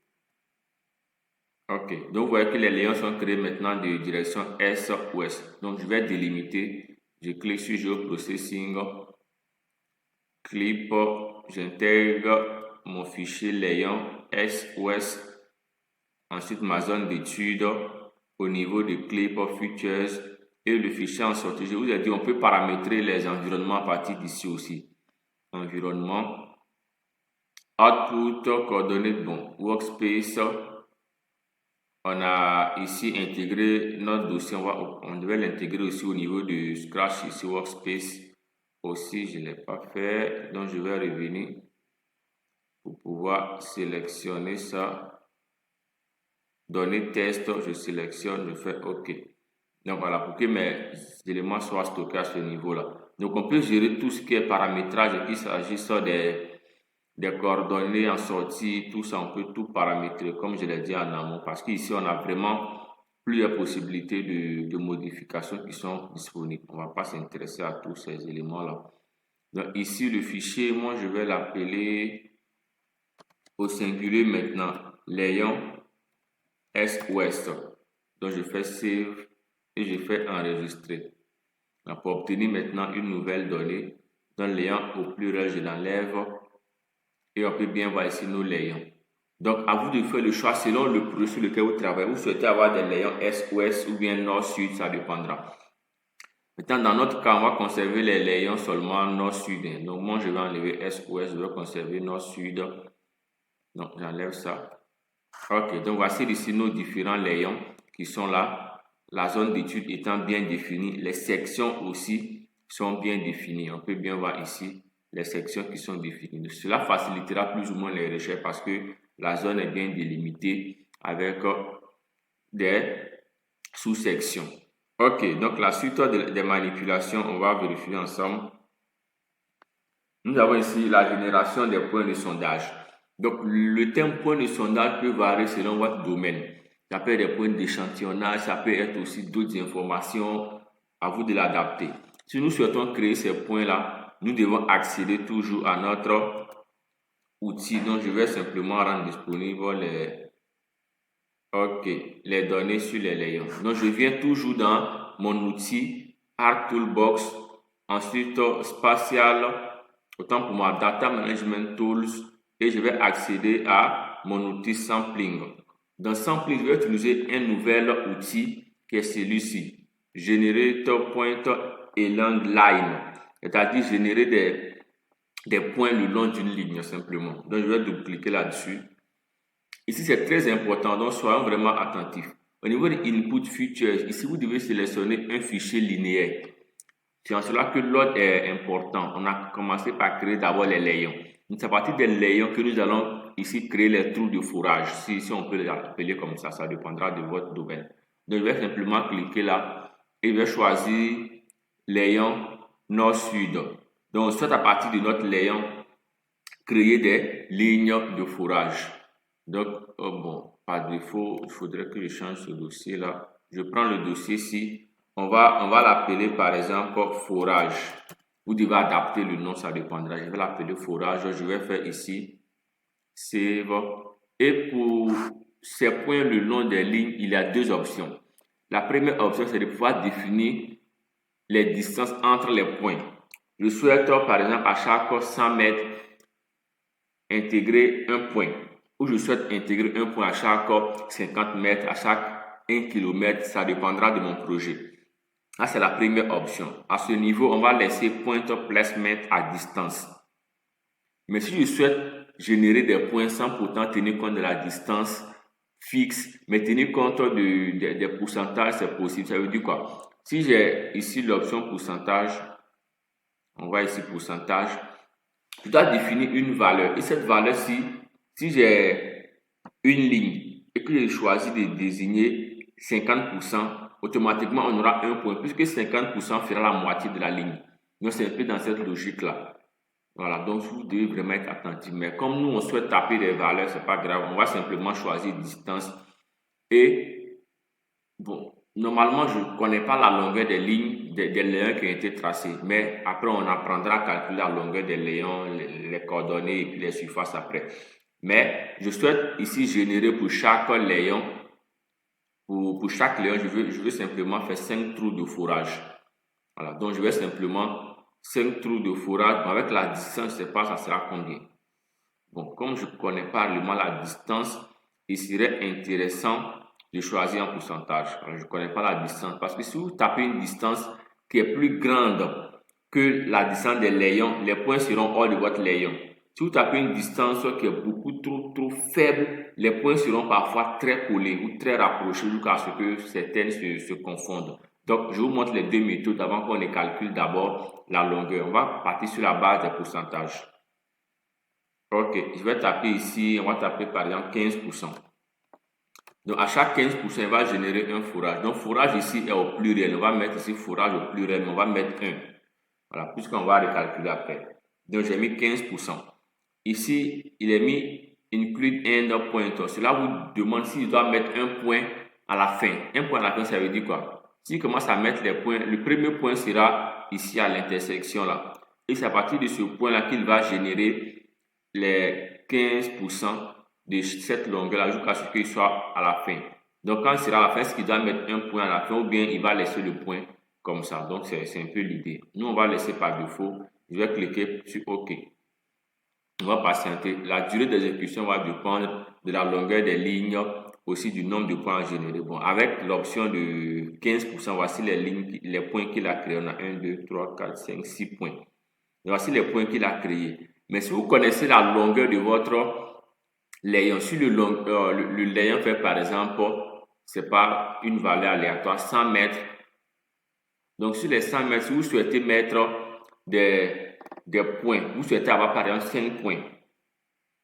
Ok, donc vous voyez que les layers sont créés maintenant de direction est-ouest. Donc je vais délimiter. Je clique sur Geoprocessing, Clip, j'intègre mon fichier layer est-ouest. Ensuite ma zone d'étude au niveau de Clip Features. Et le fichier en sortie, je vous ai dit, on peut paramétrer les environnements à partir d'ici aussi. Environnement, output, coordonnées, bon, workspace. On a ici intégré notre dossier, on devait l'intégrer aussi au niveau de Scratch, ici workspace. Aussi, je ne l'ai pas fait, donc je vais revenir pour pouvoir sélectionner ça. Données test, je sélectionne, je fais OK. Donc voilà, pour que mes éléments soient stockés à ce niveau-là. Donc on peut gérer tout ce qui est paramétrage, qu'il s'agisse des coordonnées en sortie, tout ça, on peut tout paramétrer, comme je l'ai dit en amont, parce qu'ici on a vraiment plusieurs possibilités de modifications qui sont disponibles. On ne va pas s'intéresser à tous ces éléments-là. Donc ici, le fichier, moi je vais l'appeler au singulier maintenant, layer est-ouest. Donc je fais save et je fais enregistrer. Donc, pour obtenir maintenant une nouvelle donnée, dans layer au pluriel, je l'enlève et on peut bien voir ici nos layers. Donc, à vous de faire le choix selon le projet sur lequel vous travaillez. Vous souhaitez avoir des layons Est-Ouest ou bien Nord-Sud, ça dépendra. Maintenant, dans notre cas, on va conserver les layons seulement Nord-Sud. Donc, moi, je vais enlever Est-Ouest, je vais conserver Nord-Sud. Donc, j'enlève ça. Ok, donc voici ici nos différents layons qui sont là. La zone d'étude étant bien définie, les sections aussi sont bien définies. On peut bien voir ici les sections qui sont définies. Cela facilitera plus ou moins les recherches parce que la zone est bien délimitée avec des sous-sections. Ok, donc la suite des manipulations, on va vérifier ensemble. Nous avons ici la génération des points de sondage. Donc, le terme point de sondage peut varier selon votre domaine. Ça peut être des points d'échantillonnage, ça peut être aussi d'autres informations. À vous de l'adapter. Si nous souhaitons créer ces points-là, nous devons accéder toujours à notre outil. Donc, je vais simplement rendre disponible les données sur les layons. Donc, je viens toujours dans mon outil Arc Toolbox, ensuite Spatial, autant pour moi Data Management Tools, et je vais accéder à mon outil Sampling. Dans Sampling, je vais utiliser un nouvel outil qui est celui-ci, Generate Point Along Line, c'est-à-dire générer des points le long d'une ligne simplement. Donc, je vais double-cliquer là-dessus. Ici, c'est très important, donc soyons vraiment attentifs. Au niveau des Input Features, ici, vous devez sélectionner un fichier linéaire. C'est en cela que l'ordre est important. On a commencé par créer d'abord les layons. C'est à partir des layons que nous allons ici créer les trous de fourrage. Si on peut les appeler comme ça dépendra de votre domaine. Donc, je vais simplement cliquer là et je vais choisir layon nord-sud. Donc, soit à partir de notre layon, créer des lignes de fourrage. Donc, bon, par défaut, il faudrait que je change ce dossier-là. Je prends le dossier ici. On va l'appeler par exemple fourrage. Vous devez adapter le nom, ça dépendra. Je vais l'appeler fourrage. Je vais faire ici save. Et pour ces points le long des lignes, il y a deux options. La première option, c'est de pouvoir définir les distances entre les points. Je souhaite par exemple à chaque 100 mètres intégrer un point. Ou je souhaite intégrer un point à chaque 50 mètres, à chaque 1 km, ça dépendra de mon projet. Ça, c'est la première option. À ce niveau, on va laisser point placement à distance. Mais si je souhaite générer des points sans pourtant tenir compte de la distance fixe, mais tenir compte des pourcentages, c'est possible. Ça veut dire quoi? Si j'ai ici l'option pourcentage, on va ici pourcentage, je dois définir une valeur. Et cette valeur-ci, si j'ai une ligne et que j'ai choisi de désigner 50%, automatiquement on aura un point, puisque 50% fera la moitié de la ligne. Donc c'est un peu dans cette logique-là. Voilà, donc vous devez vraiment être attentif. Mais comme nous, on souhaite taper des valeurs, c'est pas grave. On va simplement choisir distance. Et bon, normalement, je ne connais pas la longueur des lignes, des layons qui ont été tracés. Mais après, on apprendra à calculer la longueur des layons, les coordonnées et puis les surfaces après. Mais je souhaite ici générer pour chaque layon, pour chaque layon, je veux simplement faire 5 trous de fourrage. Voilà, donc je vais simplement 5 trous de fourrage. Avec la distance, je ne sais pas ça sera combien. Bon, comme je ne connais pas réellement la distance, il serait intéressant de choisir un pourcentage. Alors, je ne connais pas la distance parce que si vous tapez une distance qui est plus grande que la distance des layons, les points seront hors de votre layon. Si vous tapez une distance qui est beaucoup trop faible, les points seront parfois très collés ou très rapprochés jusqu'à ce que certaines se confondent. Donc, je vous montre les deux méthodes avant qu'on ne calcule d'abord la longueur. On va partir sur la base des pourcentages. Ok, je vais taper ici, on va taper par exemple 15%. Donc, à chaque 15%, il va générer un fourrage. Donc, fourrage ici est au pluriel. On va mettre ici fourrage au pluriel, mais on va mettre 1. Voilà, puisqu'on va recalculer après. Donc, j'ai mis 15%. Ici, il est mis include end point. Cela vous demande s'il doit mettre un point à la fin. Un point à la fin, ça veut dire quoi? S'il commence à mettre les points, le premier point sera ici à l'intersection là. Et c'est à partir de ce point-là qu'il va générer les 15% de cette longueur-là jusqu'à ce qu'il soit à la fin. Donc, quand il sera à la fin, est-ce qu'il doit mettre un point à la fin ou bien il va laisser le point comme ça? Donc, c'est un peu l'idée. Nous, on va laisser par défaut. Je vais cliquer sur OK. On va patienter. La durée d'exécution va dépendre de la longueur des lignes, aussi du nombre de points à générer. Bon, avec l'option de 15%, voici les points qu'il a créés. On a 1, 2, 3, 4, 5, 6 points. Et voici les points qu'il a créés. Mais si vous connaissez la longueur de votre layon, si le layon fait par exemple, c'est pas une valeur aléatoire, 100 mètres. Donc sur les 100 mètres, si vous souhaitez mettre des points, vous souhaitez avoir par exemple 5 points,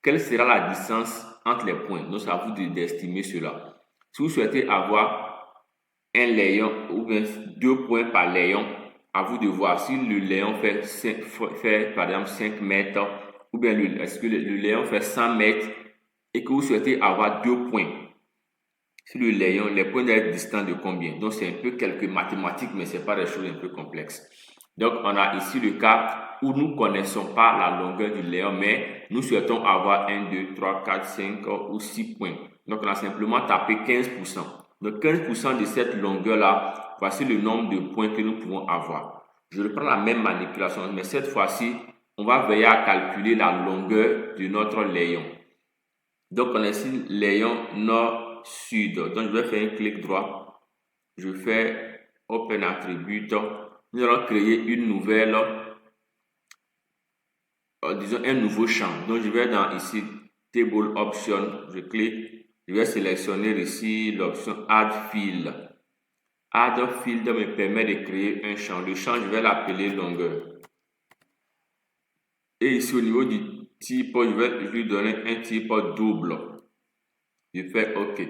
quelle sera la distance entre les points? Donc, c'est à vous d'estimer cela. Si vous souhaitez avoir un layon ou bien 2 points par layon, à vous de voir si le layon fait par exemple 5 mètres ou bien est-ce que le layon fait 100 mètres et que vous souhaitez avoir 2 points. Sur le layon, les points doivent être distants de combien? Donc, c'est un peu quelques mathématiques, mais ce n'est pas des choses un peu complexes. Donc, on a ici le cas où nous ne connaissons pas la longueur du layon, mais nous souhaitons avoir 1, 2, 3, 4, 5 ou 6 points. Donc, on a simplement tapé 15%. Donc, 15% de cette longueur-là, voici le nombre de points que nous pouvons avoir. Je reprends la même manipulation, mais cette fois-ci, on va veiller à calculer la longueur de notre layon. Donc, on a ici layon nord-sud. Donc, je vais faire un clic droit. Je fais Open Attribute. Nous allons créer une nouvelle, disons un nouveau champ. Donc, je vais dans ici Table Option. Je clique. Je vais sélectionner ici l'option Add Field. Add Field me permet de créer un champ. Le champ, je vais l'appeler longueur. Et ici, au niveau du type, je vais lui donner un type double. Je fais OK.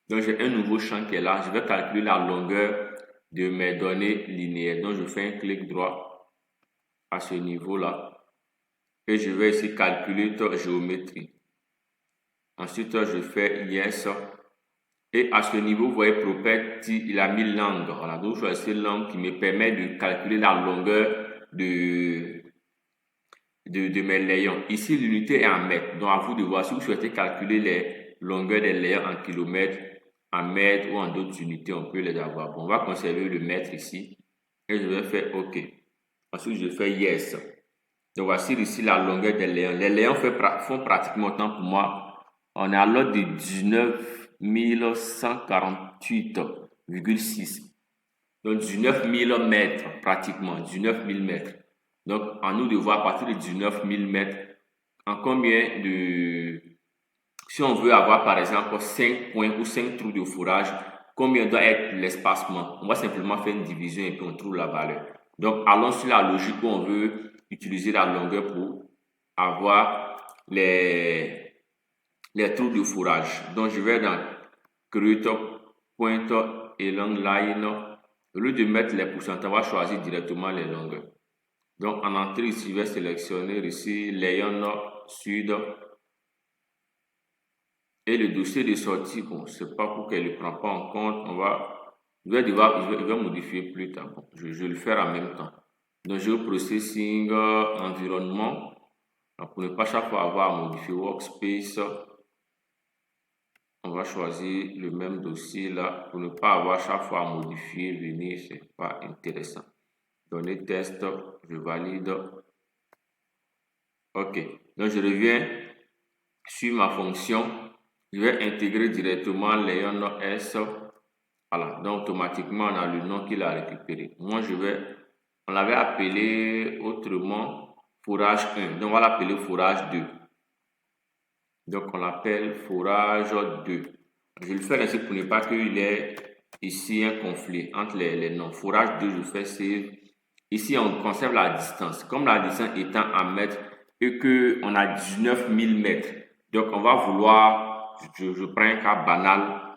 Donc, j'ai un nouveau champ qui est là. Je vais calculer la longueur de mes données linéaires. Donc, je fais un clic droit à ce niveau-là. Et je vais ici calculer ta géométrie. Ensuite, je fais Yes. Et à ce niveau, vous voyez Property, il a mis langue. Voilà, donc je choisis langue qui me permet de calculer la longueur de mes layons. Ici, l'unité est en mètres. Donc, à vous de voir si vous souhaitez calculer les longueurs des layons en kilomètres, en mètres ou en d'autres unités, on peut les avoir. Bon, on va conserver le mètre ici. Et je vais faire OK. Ensuite, je fais Yes. Donc, voici ici la longueur des layons. Les layons font pratiquement autant pour moi. On est à l'ordre de 19 148,6. Donc, 19 000 mètres pratiquement. 19 000 mètres. Donc, à nous de voir à partir de 19 000 mètres en combien de... Si on veut avoir par exemple 5 points ou 5 trous de fourrage, combien doit être l'espacement? On va simplement faire une division et puis on trouve la valeur. Donc, allons sur la logique où on veut utiliser la longueur pour avoir les trous de fourrage. Donc, je vais dans Create, Point et Long Line. Au lieu de mettre les pourcentages, on va choisir directement les longueurs. Donc, en entrée ici, je vais sélectionner ici layon nord-sud. Et le dossier de sortie, bon, c'est pas pour qu'elle ne le prend pas en compte. Je vais modifier plus tard. Bon, je vais le faire en même temps. Donc, je vais processing environnement. Donc, pour ne pas chaque fois avoir à modifier workspace, on va choisir le même dossier là pour ne pas avoir chaque fois à modifier, venir, c'est pas intéressant. Données test, je valide. OK. Donc, je reviens sur ma fonction. Je vais intégrer directement layon S. Voilà. Donc, automatiquement, on a le nom qu'il a récupéré. Moi, on l'avait appelé autrement fourrage 1. Donc, on va l'appeler fourrage 2. Donc, on l'appelle fourrage 2. Je vais le faire ainsi pour ne pas qu'il y ait ici un conflit entre les noms. Fourrage 2, je fais save. Ici, on conserve la distance. Comme la distance étant en mètres et qu'on a 19 000 mètres. Donc, on va vouloir, je prends un cas banal,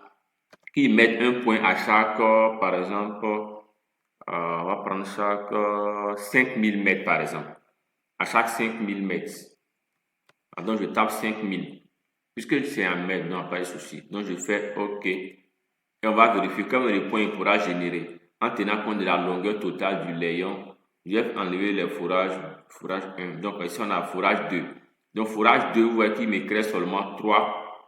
qu'ils mettent un point à chaque, par exemple, on va prendre chaque 5 000 mètres, par exemple. À chaque 5 000 mètres. Donc, je tape 5 000. Puisque c'est un mètre, donc pas de souci. Donc, je fais OK. Et on va vérifier combien de points il pourra générer. En tenant compte de la longueur totale du layon, je vais enlever les fourrages 1. Donc, ici, on a fourrage 2. Donc, fourrage 2, vous voyez qu'il me crée seulement 3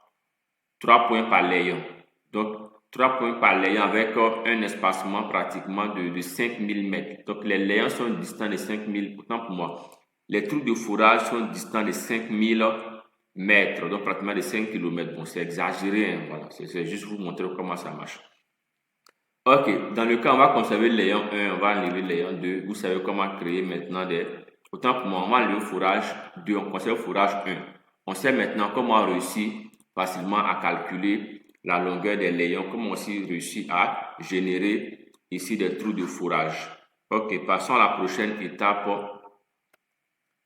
points par layon. Donc, 3 points par layon avec un espacement pratiquement de 5 000 mètres. Donc, les layons sont distants de 5 000. Pourtant, pour moi, les trous de fourrage sont distants de 5000 mètres, donc pratiquement de 5 km. Bon, c'est exagéré, hein, voilà, c'est juste vous montrer comment ça marche. Ok, dans le cas, on va conserver le layon 1, on va enlever le layon 2. Vous savez comment créer maintenant des... Autant pour moi, on va enlever le fourrage 2, on conserve le fourrage 1. On sait maintenant comment réussir facilement à calculer la longueur des layons, comment aussi réussir à générer ici des trous de fourrage. Ok, passons à la prochaine étape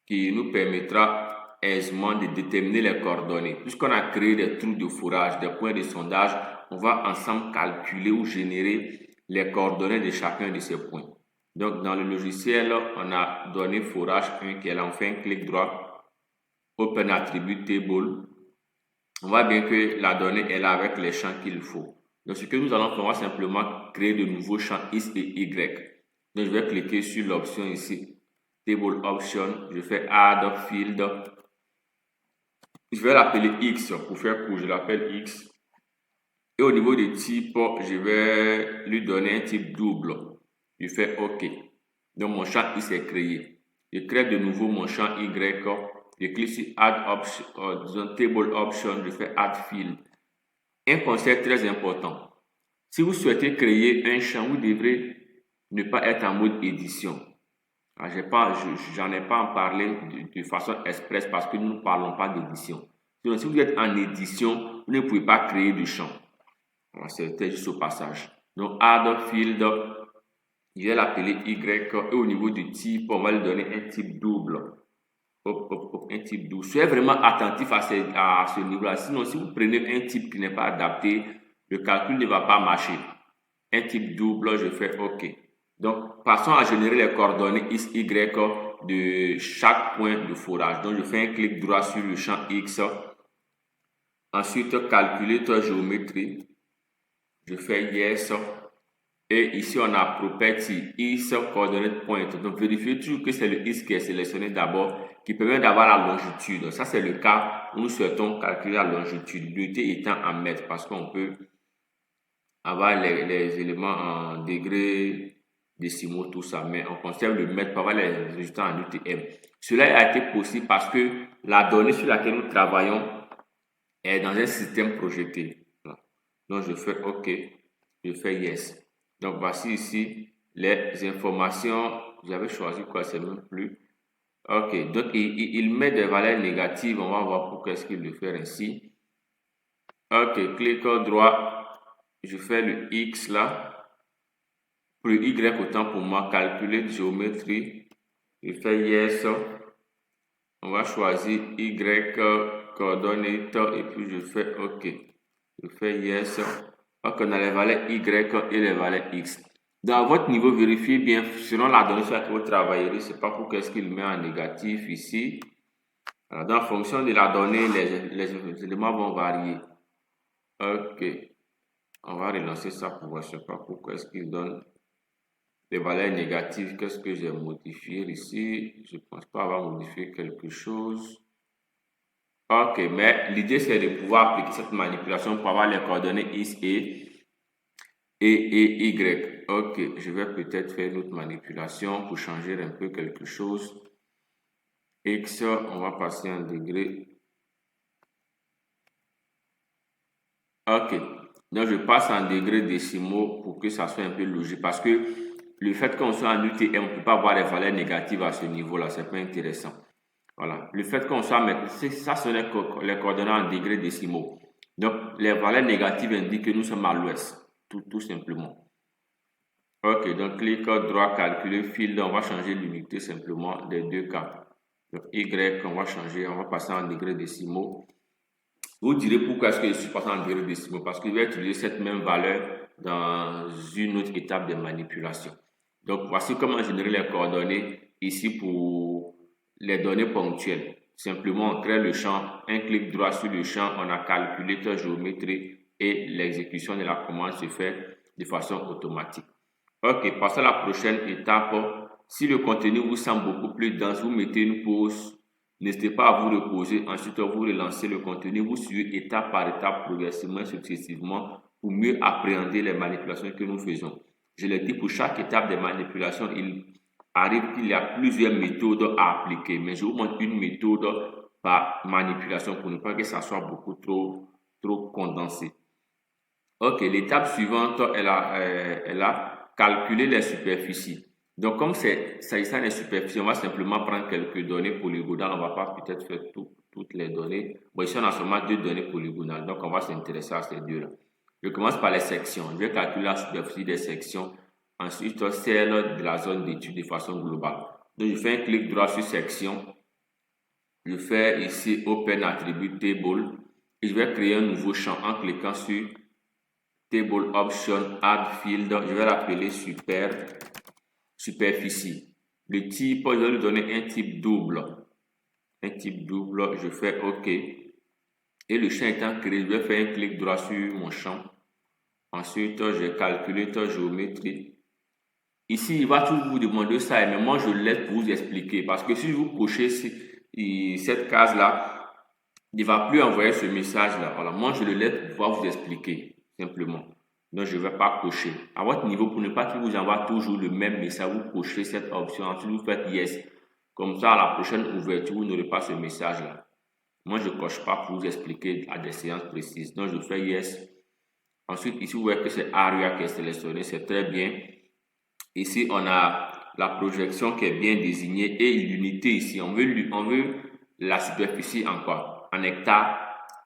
qui nous permettra aisément de déterminer les coordonnées. Puisqu'on a créé des trous de fourrage, des points de sondage, on va ensemble calculer ou générer les coordonnées de chacun de ces points. Donc, dans le logiciel, on a donné fourrage 1 qui est là, on fait un clic droit, Open Attribute Table. On voit bien que la donnée est là avec les champs qu'il faut. Donc, ce que nous allons faire, on va simplement créer de nouveaux champs X et Y. Donc, je vais cliquer sur l'option ici, Table Option, je fais Add Field. Je vais l'appeler X pour faire court, je l'appelle X. Et au niveau des types, je vais lui donner un type double. Je fais OK. Donc, mon champ X est créé. Je crée de nouveau mon champ Y. Je clique sur Add Option, Table Option, je fais Add Field. Un concept très important. Si vous souhaitez créer un champ, vous devrez ne pas être en mode édition. J'en ai pas en parlé de façon express parce que nous ne parlons pas d'édition. Donc, si vous êtes en édition, vous ne pouvez pas créer de champ. C'était juste au passage. Donc, Add Field, je vais l'appeler Y et au niveau du type, on va lui donner un type double. Un type double. Soyez vraiment attentif à ce niveau-là. Sinon, si vous prenez un type qui n'est pas adapté, le calcul ne va pas marcher. Un type double, je fais OK. Donc, passons à générer les coordonnées X, Y de chaque point de fourrage. Donc, je fais un clic droit sur le champ X. Ensuite, calculer ta géométrie. Je fais Yes. Et ici, on a Property X coordonnate point. Donc, vérifiez toujours que c'est le X qui est sélectionné d'abord, qui permet d'avoir la longitude. Ça, c'est le cas où nous souhaitons calculer la longitude, l'unité étant en mètres, parce qu'on peut avoir les éléments en degrés décimaux, tout ça, mais on conserve le mètre pour avoir les résultats en UTM. Cela a été possible parce que la donnée sur laquelle nous travaillons est dans un système projeté. Donc, je fais OK, je fais Yes. Donc, voici ici les informations. J'avais choisi quoi, c'est même plus. OK, donc il met des valeurs négatives. On va voir pourquoi est-ce qu'il le fait ainsi. OK, clic droit. Je fais le X là. Pour le Y, autant pour moi, calculer géométrie. Je fais Yes. On va choisir Y coordonnate et puis je fais OK. Je fais Yes. Donc, on a les valeurs Y et les valeurs X. Dans votre niveau, vérifiez bien, selon la donnée sur laquelle vous travaillerez, je ne sais pas pourquoi est-ce qu'il met en négatif ici. Alors, dans la fonction de la donnée, les éléments vont varier. OK. On va relancer ça pour voir, je ne sais pas pourquoi est-ce qu'il donne des valeurs négatives. Qu'est-ce que j'ai modifié ici? Je ne pense pas avoir modifié quelque chose. OK, mais l'idée c'est de pouvoir appliquer cette manipulation pour avoir les coordonnées X et Y. OK, je vais peut-être faire une autre manipulation pour changer un peu quelque chose. X, on va passer en degré. OK, donc je passe en degrés décimaux pour que ça soit un peu logique parce que le fait qu'on soit en UTM, on ne peut pas avoir des valeurs négatives à ce niveau-là, c'est pas intéressant. Voilà, le fait qu'on soit maintenant, ça sont les coordonnées en degrés décimaux. Donc, les valeurs négatives indiquent que nous sommes à l'ouest, tout simplement. OK, donc clic droit, calculer field, on va changer l'unité simplement des deux cas. Donc, Y, on va changer, on va passer en degrés décimaux. Vous direz pourquoi est-ce que je suis passé en degrés décimaux? Parce que je vais utiliser cette même valeur dans une autre étape de manipulation. Donc, voici comment générer les coordonnées ici pour les données ponctuelles. Simplement, on crée le champ, un clic droit sur le champ, on a calculé la géométrie et l'exécution de la commande se fait de façon automatique. OK, passons à la prochaine étape. Si le contenu vous semble beaucoup plus dense, vous mettez une pause. N'hésitez pas à vous reposer. Ensuite, vous relancez le contenu. Vous suivez étape par étape, progressivement, successivement, pour mieux appréhender les manipulations que nous faisons. Je l'ai dit, pour chaque étape des manipulations, il arrive qu'il y a plusieurs méthodes à appliquer, mais je vous montre une méthode par manipulation pour ne pas que ça soit beaucoup trop condensé. Ok, l'étape suivante, elle a calculé les superficies. Donc, comme s'agissant des superficies, on va simplement prendre quelques données polygonales. On ne va pas peut-être faire toutes les données. Bon, ici, on a seulement 2 données polygonales. Donc, on va s'intéresser à ces deux-là. Je commence par les sections. Je vais calculer la superficie des sections. Ensuite, celle de la zone d'étude de façon globale. Donc, je fais un clic droit sur section. Je fais ici Open Attribute Table. Et je vais créer un nouveau champ en cliquant sur Table Option Add Field. Je vais l'appeler superficie. Le type, je vais lui donner un type double. Un type double, je fais OK. Et le champ étant créé, je vais faire un clic droit sur mon champ. Ensuite, je vais calculer ta géométrie. Ici, il va toujours vous demander ça, mais moi, je le laisse pour vous expliquer. Parce que si vous cochez cette case-là, il ne va plus envoyer ce message-là. Voilà, moi, je le laisse pour pouvoir vous expliquer, simplement. Donc, je ne vais pas cocher. À votre niveau, pour ne pas qu'il vous envoie toujours le même message, vous cochez cette option. Ensuite, vous faites Yes. Comme ça, à la prochaine ouverture, vous n'aurez pas ce message-là. Moi, je ne coche pas pour vous expliquer à des séances précises. Donc, je fais Yes. Ensuite, ici, vous voyez que c'est Aria qui est sélectionné. C'est très bien. Ici, on a la projection qui est bien désignée et l'unité ici. On veut la superficie en quoi? En hectares,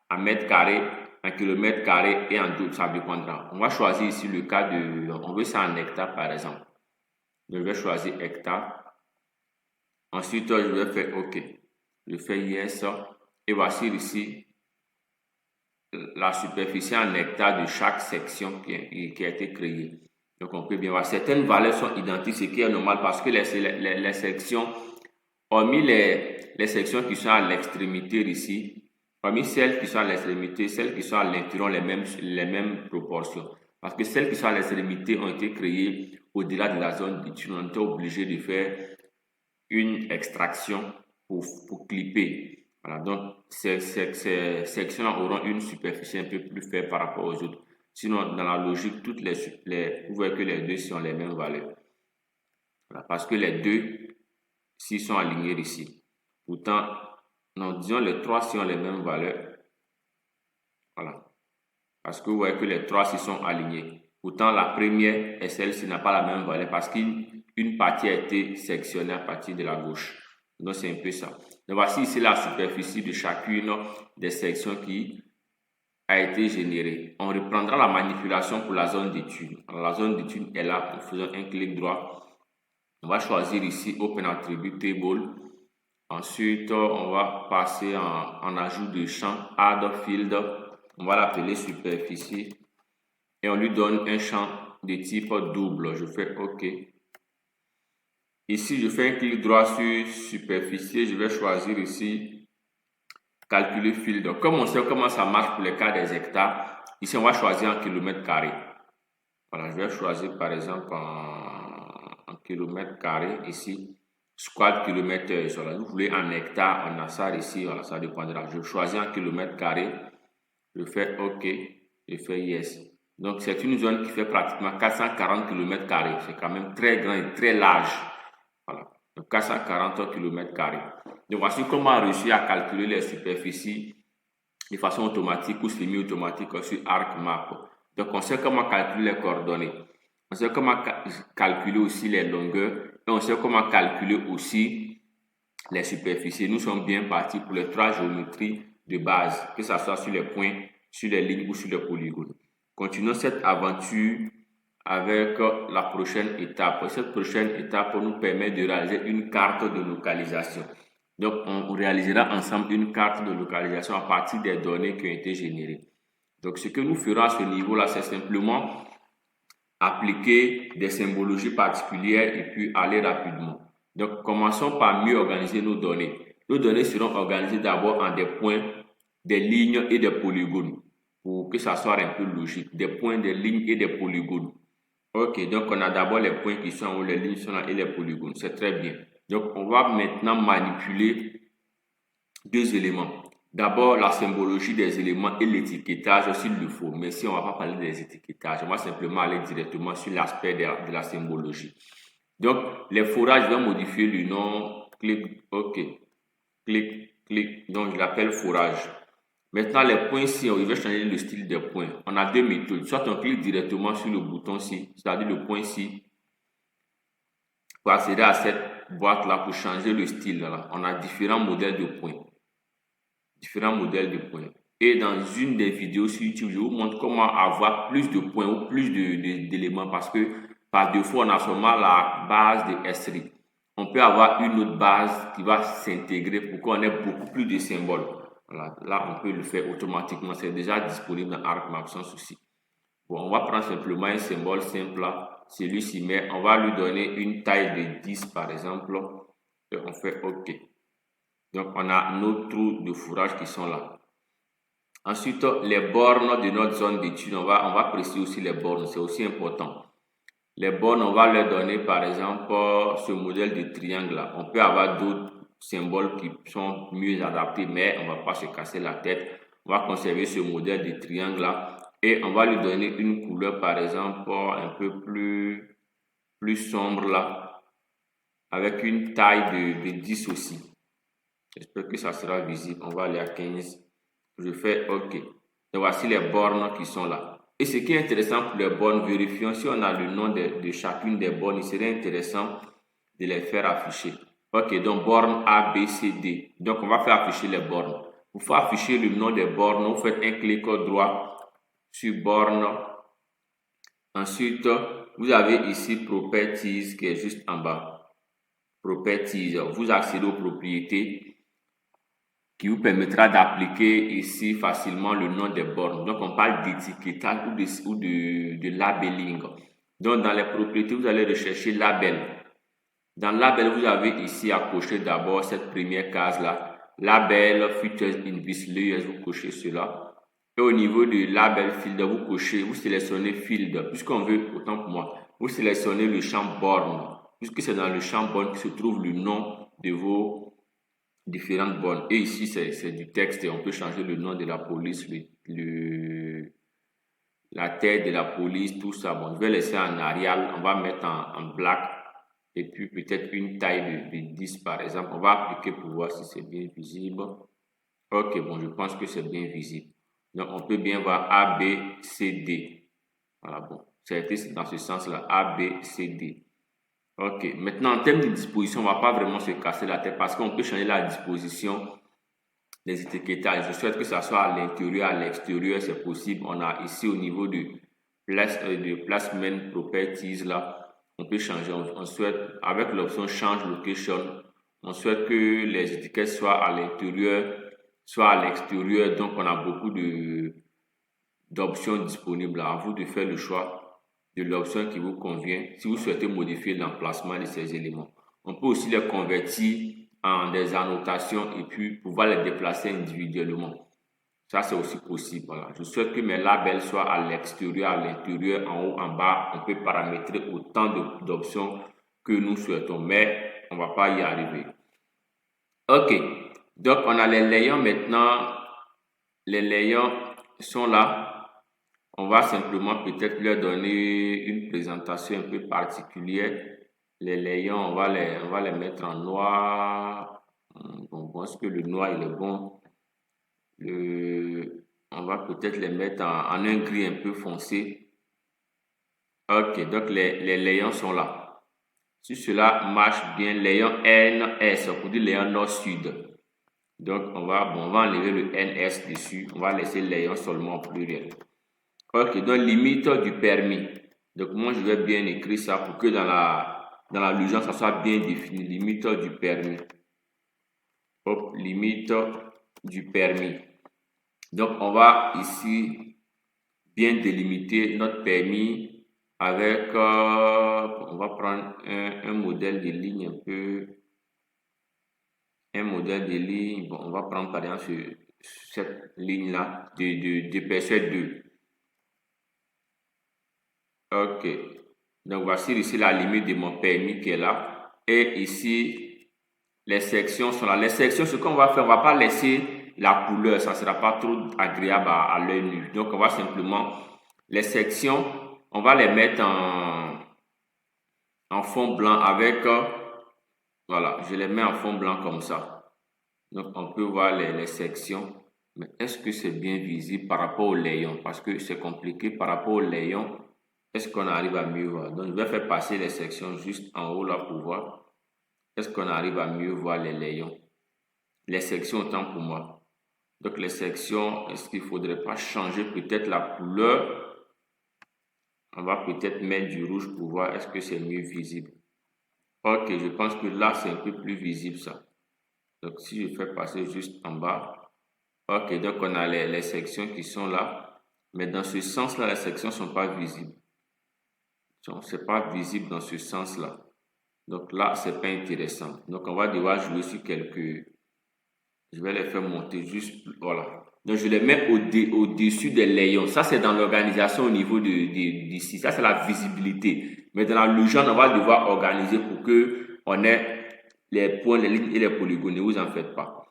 en mètres carrés, en kilomètres carrés et en ça dépendra. On va choisir ici le cas de... On veut ça en hectares par exemple. Je vais choisir hectares. Ensuite, je vais faire OK. Je fais Yes. Et voici ici la superficie en hectares de chaque section qui a été créée. Donc, on peut bien voir. Certaines valeurs sont identiques, ce qui est normal parce que les sections, hormis les sections qui sont à l'extrémité ici, parmi celles qui sont à l'extrémité, celles qui sont à l'intérieur ont les mêmes proportions. Parce que celles qui sont à l'extrémité ont été créées au-delà de la zone d'étude. On était obligé de faire une extraction pour clipper. Voilà, donc ces sections auront une superficie un peu plus faible par rapport aux autres. Sinon, dans la logique, vous voyez que les deux sont les mêmes valeurs. Voilà, parce que les deux, s'ils sont alignés ici. Pourtant, non, disons les trois si ont les mêmes valeurs. Voilà. Parce que vous voyez que les trois s'y sont alignés. Pourtant, la première et celle-ci n'a pas la même valeur parce qu'une partie a été sectionnée à partir de la gauche. Donc, c'est un peu ça. Donc, voici ici la superficie de chacune des sections qui a été générée. On reprendra la manipulation pour la zone d'étude. La zone d'étude est là. En faisant un clic droit, on va choisir ici Open Attribute Table. Ensuite, on va passer en ajout de champ Add Field. On va l'appeler superficie. Et on lui donne un champ de type double. Je fais OK. Ici, je fais un clic droit sur superficie. Je vais choisir ici calculer field. Comme on sait comment ça marche pour les cas des hectares, ici, on va choisir en kilomètres carrés. Voilà, je vais choisir par exemple en kilomètres carrés ici. Square kilomètre. Voilà, vous voulez en hectares, on a ça ici. Voilà, ça dépendra. Je choisis en kilomètres carrés. Je fais OK. Je fais Yes. Donc, c'est une zone qui fait pratiquement 440 km². C'est quand même très grand et très large. Voilà. Donc, 440 km². Donc, voici comment on réussit à calculer les superficies de façon automatique ou semi-automatique sur ArcMap. Donc, on sait comment calculer les coordonnées. On sait comment calculer aussi les longueurs. Et on sait comment calculer aussi les superficies. Nous sommes bien partis pour les trois géométries de base, que ce soit sur les points, sur les lignes ou sur les polygones. Continuons cette aventure avec la prochaine étape. Cette prochaine étape nous permet de réaliser une carte de localisation. Donc, on réalisera ensemble une carte de localisation à partir des données qui ont été générées. Donc, ce que nous ferons à ce niveau-là, c'est simplement appliquer des symbologies particulières et puis aller rapidement. Donc, commençons par mieux organiser nos données. Nos données seront organisées d'abord en des points, des lignes et des polygones, pour que ça soit un peu logique. Des points, des lignes et des polygones. Ok, donc on a d'abord les points qui sont en haut, les lignes sont là et les polygones. C'est très bien. Donc, on va maintenant manipuler deux éléments. D'abord, la symbologie des éléments et l'étiquetage s'il le faut. Mais si on ne va pas parler des étiquetages, on va simplement aller directement sur l'aspect de la symbologie. Donc, les fourrages, je vais modifier le nom. Clic, OK. Clic. Donc, je l'appelle fourrage. Maintenant, les points ci, je vais changer le style des points. On a deux méthodes. Soit on clique directement sur le bouton ci, c'est-à-dire le point ci, pour accéder à cette boîte-là, pour changer le style. Là. On a différents modèles de points. Et dans une des vidéos sur YouTube, je vous montre comment avoir plus de points ou plus d'éléments parce que par défaut, on a seulement la base de S3. On peut avoir une autre base qui va s'intégrer pour qu'on ait beaucoup plus de symboles. Voilà. Là, on peut le faire automatiquement. C'est déjà disponible dans ArcMap sans souci. Bon, on va prendre simplement un symbole simple là. Celui-ci, mais on va lui donner une taille de 10 par exemple. Et on fait OK. Donc, on a nos trous de fourrage qui sont là. Ensuite, les bornes de notre zone d'étude, on va préciser aussi les bornes, c'est aussi important. Les bornes, on va leur donner par exemple ce modèle de triangle là. On peut avoir d'autres symboles qui sont mieux adaptés, mais on ne va pas se casser la tête. On va conserver ce modèle de triangle là et on va lui donner une couleur par exemple un peu plus sombre là, avec une taille de 10 aussi. J'espère que ça sera visible. On va aller à 15. Je fais OK. Et voici les bornes qui sont là. Et ce qui est intéressant pour les bornes, vérifions si on a le nom de chacune des bornes. Il serait intéressant de les faire afficher. OK, donc borne A, B, C, D. Donc on va faire afficher les bornes. Pour faire afficher le nom des bornes, vous faites un clic droit sur borne. Ensuite, vous avez ici Properties qui est juste en bas. Properties. Vous accédez aux propriétés qui vous permettra d'appliquer ici facilement le nom des bornes. Donc, on parle d'étiquetage ou de labeling. Donc, dans les propriétés, vous allez rechercher label. Dans label, vous avez ici à cocher d'abord cette première case-là. Label, Features Invis Layers, vous cochez cela. Et au niveau de label field, vous sélectionnez field. Puisqu'on veut, autant pour moi, vous sélectionnez le champ borne. Puisque c'est dans le champ borne que se trouve le nom de vos différentes bornes. Et ici, c'est du texte et on peut changer le nom de la police, la tête de la police, tout ça. Bon, je vais laisser en Arial, on va mettre en black et puis peut-être une taille de 10 par exemple. On va appliquer pour voir si c'est bien visible. Ok, bon, je pense que c'est bien visible. Donc, on peut bien voir A, B, C, D. Voilà, bon, ça a été dans ce sens-là, A, B, C, D. Ok, maintenant en termes de disposition, on ne va pas vraiment se casser la tête parce qu'on peut changer la disposition des étiquetages. Je souhaite que ça soit à l'intérieur, à l'extérieur, c'est possible. On a ici au niveau de Placement Properties là, on peut changer. On souhaite, avec l'option Change Location, on souhaite que les étiquettes soient à l'intérieur, soit à l'extérieur. Donc on a beaucoup d'options disponibles. À vous de faire le choix de l'option qui vous convient si vous souhaitez modifier l'emplacement de ces éléments. On peut aussi les convertir en des annotations et puis pouvoir les déplacer individuellement. Ça, c'est aussi possible. Voilà. Je souhaite que mes labels soient à l'extérieur, à l'intérieur, en haut, en bas. On peut paramétrer autant d'options que nous souhaitons, mais on ne va pas y arriver. OK. Donc, on a les layons maintenant. Les layons sont là. On va simplement peut-être leur donner une présentation un peu particulière. Les layons, on va les mettre en noir. Bon, est-ce que le noir il est bon? On va peut-être les mettre en un gris un peu foncé. Ok, donc les layons sont là. Si cela marche bien, layon NS, pour dire layon nord-sud. Donc, on va enlever le NS dessus. On va laisser layon seulement au pluriel. Ok, donc limite du permis. Donc moi je vais bien écrire ça pour que dans la l'urgence ça soit bien défini. Limite du permis. Hop, limite du permis. Donc on va ici bien délimiter notre permis avec, on va prendre un modèle de ligne un peu, bon, on va prendre par exemple cette ligne là d'épaisseur 2. Ok, donc voici ici la limite de mon permis qui est là. Et ici, les sections sont là. Les sections, ce qu'on va faire, on ne va pas laisser la couleur, ça ne sera pas trop agréable à l'œil nu. Donc, on va simplement, les sections, on va les mettre en en fond blanc avec, voilà, je les mets en fond blanc comme ça. Donc, on peut voir les sections. Mais est-ce que c'est bien visible par rapport au layon? Parce que c'est compliqué par rapport au layon. Est-ce qu'on arrive à mieux voir? Donc, je vais faire passer les sections juste en haut là pour voir. Est-ce qu'on arrive à mieux voir les layons? Les sections autant pour moi. Donc, les sections, est-ce qu'il ne faudrait pas changer peut-être la couleur? On va peut-être mettre du rouge pour voir est-ce que c'est mieux visible. Ok, je pense que là, c'est un peu plus visible ça. Donc, si je fais passer juste en bas. Ok, donc on a les sections qui sont là. Mais dans ce sens-là, les sections ne sont pas visibles. Donc, ce n'est pas visible dans ce sens-là. Donc là, ce n'est pas intéressant. Donc, on va devoir jouer sur quelques... Je vais les faire monter juste... Voilà. Donc, je les mets au-dessus des layons. Ça, c'est dans l'organisation au niveau d'ici. Ça, c'est la visibilité. Mais dans la légende, on va devoir organiser pour que on ait les points, les lignes et les polygones. Ne vous en faites pas.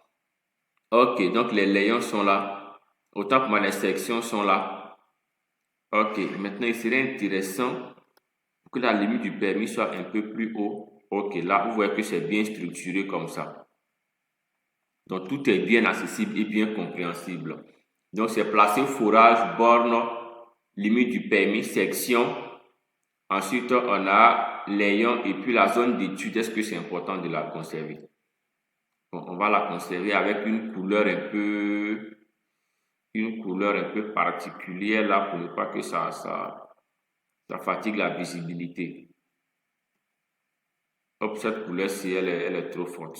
Ok, donc les layons sont là. Autant pour moi, les sections sont là. Ok, maintenant, il serait intéressant que la limite du permis soit un peu plus haut. Ok, là, vous voyez que c'est bien structuré comme ça. Donc, tout est bien accessible et bien compréhensible. Donc, c'est placé forage, borne, limite du permis, section. Ensuite, on a layon et puis la zone d'étude. Est-ce que c'est important de la conserver? Bon, on va la conserver avec une couleur un peu particulière là pour ne pas que ça fatigue la visibilité. Hop, cette couleur-ci, elle est trop forte.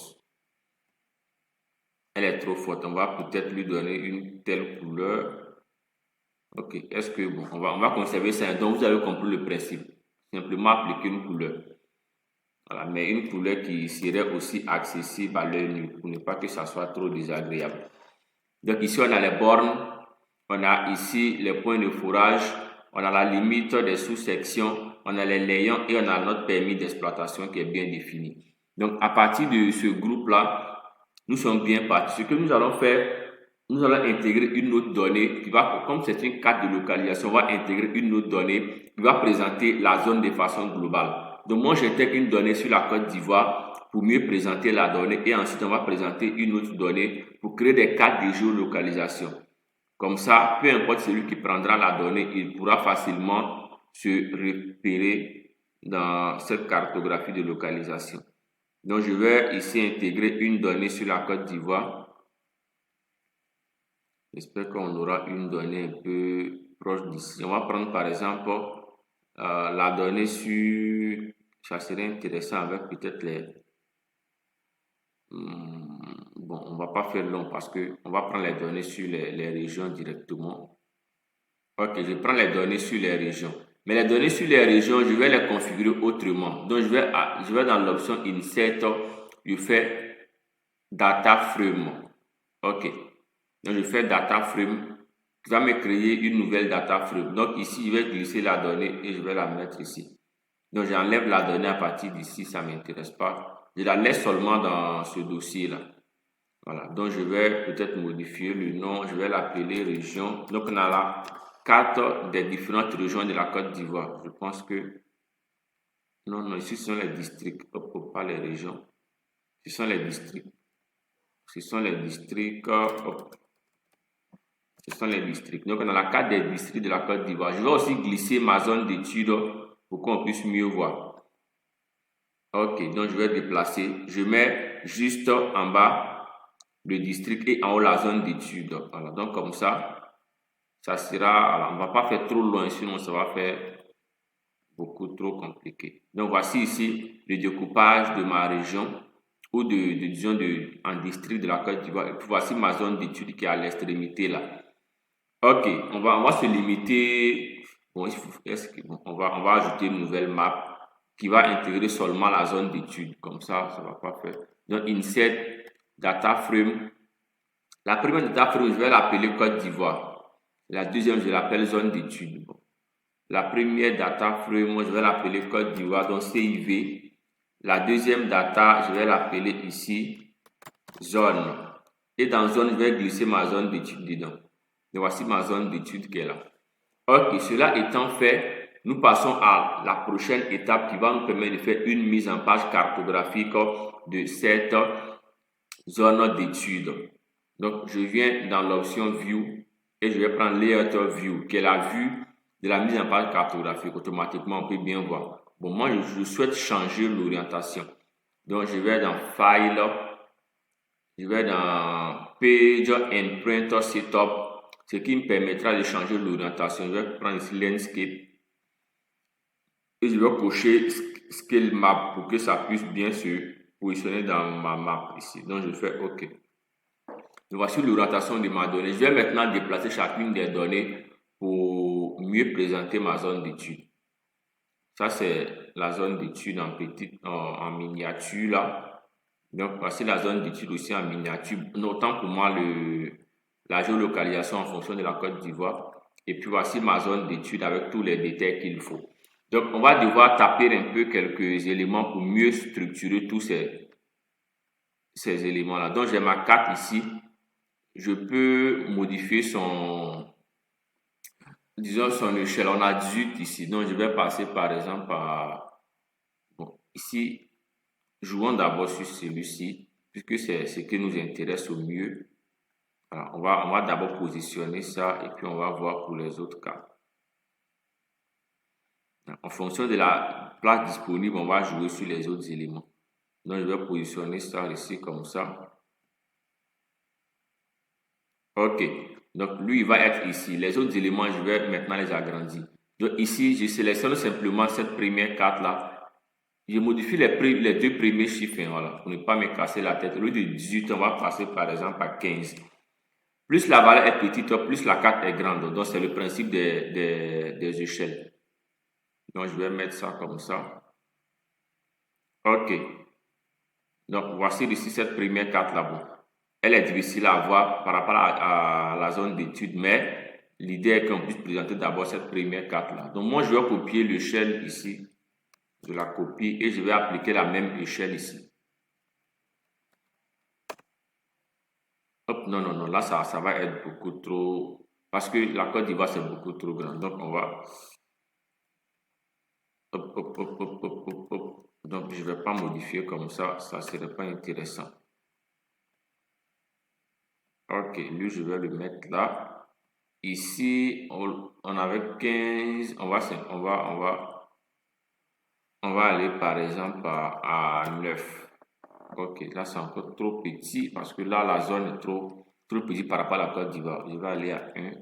Elle est trop forte. On va peut-être lui donner une telle couleur. Ok, est-ce que bon, on va conserver ça. Donc, vous avez compris le principe. Simplement appliquer une couleur. Voilà, mais une couleur qui serait aussi accessible à l'œil nu pour ne pas que ça soit trop désagréable. Donc, ici, on a les bornes. On a ici les points de fourrage. On a la limite des sous-sections. On a les layons et on a notre permis d'exploitation qui est bien défini. Donc, à partir de ce groupe-là, nous sommes bien partis. Ce que nous allons faire, nous allons intégrer une autre donnée qui va, comme c'est une carte de localisation, on va intégrer une autre donnée qui va présenter la zone de façon globale. Donc, moi, j'intègre une donnée sur la Côte d'Ivoire pour mieux présenter la donnée et ensuite, on va présenter une autre donnée pour créer des cartes de géolocalisation. Comme ça, peu importe celui qui prendra la donnée, il pourra facilement se repérer dans cette cartographie de localisation. Donc, je vais ici intégrer une donnée sur la Côte d'Ivoire. J'espère qu'on aura une donnée un peu proche d'ici. On va prendre par exemple la donnée sur... Ça serait intéressant avec peut-être les... Bon, on ne va pas faire long parce qu'on va prendre les données sur les régions directement. Ok, je prends les données sur les régions. Mais les données sur les régions, je vais les configurer autrement. Donc, je vais dans l'option Insert, je fais Data Frame. Ok. Donc, je fais Data Frame. Qui va me créer une nouvelle Data Frame. Donc, ici, je vais glisser la donnée et je vais la mettre ici. Donc, j'enlève la donnée à partir d'ici, ça ne m'intéresse pas. Je la laisse seulement dans ce dossier-là. Voilà. Donc, je vais peut-être modifier le nom. Je vais l'appeler région. Donc, on a la carte des différentes régions de la Côte d'Ivoire. Je pense que... Non, ici, ce sont les districts. Hop, pas les régions. Ce sont les districts. Ce sont les districts. Hop. Ce sont les districts. Donc, on a la carte des districts de la Côte d'Ivoire. Je vais aussi glisser ma zone d'étude pour qu'on puisse mieux voir. Ok, donc je vais déplacer. Je mets juste en bas le district et en haut la zone d'étude. Voilà, donc comme ça, ça sera... Alors, on ne va pas faire trop loin, sinon ça va faire beaucoup trop compliqué. Donc, voici ici le découpage de ma région ou disons en district de la Côte d'Ivoire. Et puis, voici ma zone d'étude qui est à l'extrémité là. Ok, on va se limiter... Bon, on va ajouter une nouvelle map qui va intégrer seulement la zone d'étude. Comme ça ne va pas faire. Donc, Insert Data Frame. La première Data Frame, je vais l'appeler Côte d'Ivoire. La deuxième, je l'appelle zone d'étude. Bon. La première Data Frame, je vais l'appeler Côte d'Ivoire, donc CIV. La deuxième data, je vais l'appeler ici zone. Et dans zone, je vais glisser ma zone d'étude dedans. Et voici ma zone d'étude qui est là. Ok, cela étant fait, nous passons à la prochaine étape qui va nous permettre de faire une mise en page cartographique de cette zone d'étude. Donc, je viens dans l'option View et je vais prendre Layout View, qui est la vue de la mise en page cartographique. Automatiquement, on peut bien voir. Bon, moi, je souhaite changer l'orientation. Donc, je vais dans File, je vais dans Page and Print Setup, ce qui me permettra de changer l'orientation. Je vais prendre ici Landscape et je vais cocher Scale Map pour que ça puisse bien se positionner dans ma map ici. Donc, je fais OK. Donc, voici l'orientation de ma donnée. Je vais maintenant déplacer chacune des données pour mieux présenter ma zone d'étude. Ça, c'est la zone d'étude en miniature là. Donc, voici la zone d'étude aussi en miniature. Notant pour moi la géolocalisation en fonction de la Côte d'Ivoire. Et puis, voici ma zone d'étude avec tous les détails qu'il faut. Donc, on va devoir taper un peu quelques éléments pour mieux structurer tous ces éléments-là. Donc, j'ai ma carte ici. Je peux modifier disons son échelle. On a 18 ici. Donc, je vais passer par exemple à... Bon, ici, jouons d'abord sur celui-ci, puisque c'est ce qui nous intéresse au mieux. Alors, on va d'abord positionner ça et puis on va voir pour les autres cas. En fonction de la place disponible, on va jouer sur les autres éléments. Donc, je vais positionner ça ici comme ça. OK. Donc, lui, il va être ici. Les autres éléments, je vais maintenant les agrandir. Donc, ici, je sélectionne simplement cette première carte-là. Je modifie les deux premiers chiffres, hein, voilà, pour ne pas me casser la tête. Au lieu de 18, on va passer par exemple à 15. Plus la valeur est petite, plus la carte est grande. Donc, c'est le principe des échelles. Donc, je vais mettre ça comme ça. OK. Donc, voici ici cette première carte là-bas. Elle est difficile à voir par rapport à la zone d'étude, mais l'idée est qu'on puisse présenter d'abord cette première carte-là. Donc, moi, je vais copier l'échelle ici. Je la copie et je vais appliquer la même échelle ici. Hop, non, là, ça va être beaucoup trop... Parce que la Côte d'Ivoire, c'est beaucoup trop grand. Donc, on va... Hop. Donc, je ne vais pas modifier comme ça. Ça ne serait pas intéressant. OK, lui, je vais le mettre là. Ici, on avait 15. On va aller, par exemple, à 9. OK, là, c'est encore trop petit parce que là, la zone est trop petite par rapport à la Côte d'Ivoire. Je vais aller à 1.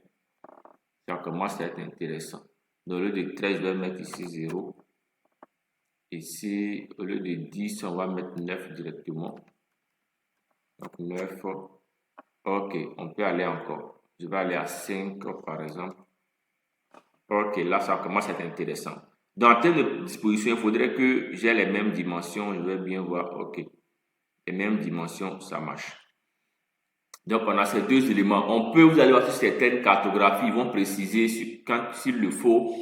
Ça commence à être intéressant. Donc, au lieu de 13, je vais mettre ici 0. Ici, au lieu de 10, on va mettre 9 directement. Donc, 9. OK, on peut aller encore. Je vais aller à 5, par exemple. OK, là, ça commence à être intéressant. Dans en termes de disposition, il faudrait que j'ai les mêmes dimensions. Je vais bien voir. OK. Les mêmes dimensions, ça marche. Donc, on a ces deux éléments. Vous allez voir sur certaines cartographies, ils vont préciser, s'il le faut,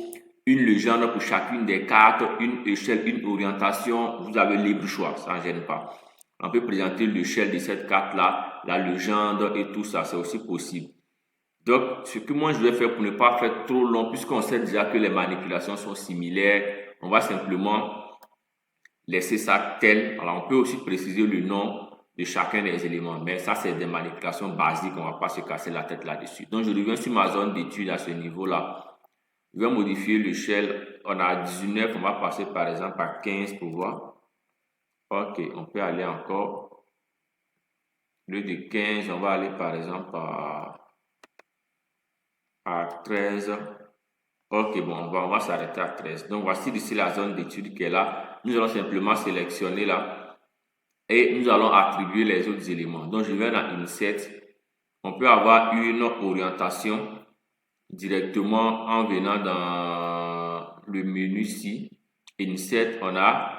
une légende pour chacune des cartes, une échelle, une orientation. Vous avez libre choix, ça ne gêne pas. On peut présenter l'échelle de cette carte-là, la légende et tout ça, c'est aussi possible. Donc, ce que moi je vais faire pour ne pas faire trop long, puisqu'on sait déjà que les manipulations sont similaires, on va simplement laisser ça tel. Alors, on peut aussi préciser le nom de chacun des éléments, mais ça, c'est des manipulations basiques, on ne va pas se casser la tête là-dessus. Donc, je reviens sur ma zone d'étude à ce niveau-là. Je vais modifier l'échelle. On a 19, on va passer par exemple à 15 pour voir. OK, on peut aller encore. Au lieu de 15, on va aller par exemple à 13. OK, bon, on va s'arrêter à 13. Donc, voici ici la zone d'étude qui est là. Nous allons simplement sélectionner là et nous allons attribuer les autres éléments. Donc, je vais dans Insert. On peut avoir une orientation directement en venant dans le menu ici. Insert, on a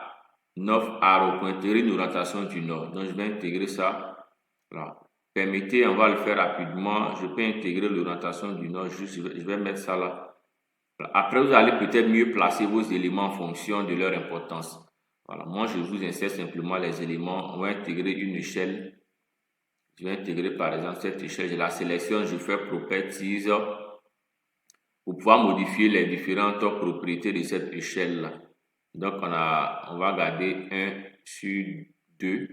North Arrow pour intégrer une orientation du nord. Donc, je vais intégrer ça là. Permettez, on va le faire rapidement. Je peux intégrer l'orientation du nord. Je vais mettre ça là. Après, vous allez peut-être mieux placer vos éléments en fonction de leur importance. Voilà. Moi, je vous insère simplement les éléments. On va intégrer une échelle. Je vais intégrer par exemple cette échelle. Je la sélectionne. Je fais Properties. pour pouvoir modifier les différentes propriétés de cette échelle-là. Donc, on va garder 1 sur 2.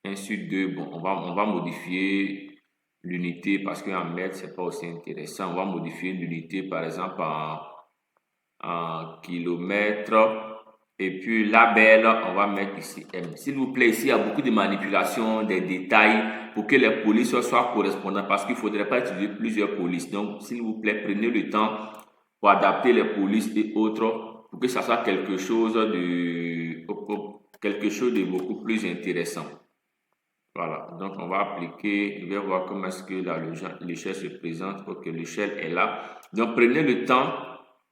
1 sur 2, bon, on va modifier l'unité parce qu'en mètres, c'est pas aussi intéressant. On va modifier l'unité, par exemple, en kilomètres. Et puis, label, on va mettre ici M. S'il vous plaît, ici, il y a beaucoup de manipulations, des détails pour que les polices soient correspondantes parce qu'il ne faudrait pas utiliser plusieurs polices. Donc, s'il vous plaît, prenez le temps pour adapter les polices et autres pour que ça soit quelque chose de beaucoup plus intéressant. Voilà, donc on va appliquer, je vais voir comment est-ce que l'échelle se présente. Ok, l'échelle est là. Donc prenez le temps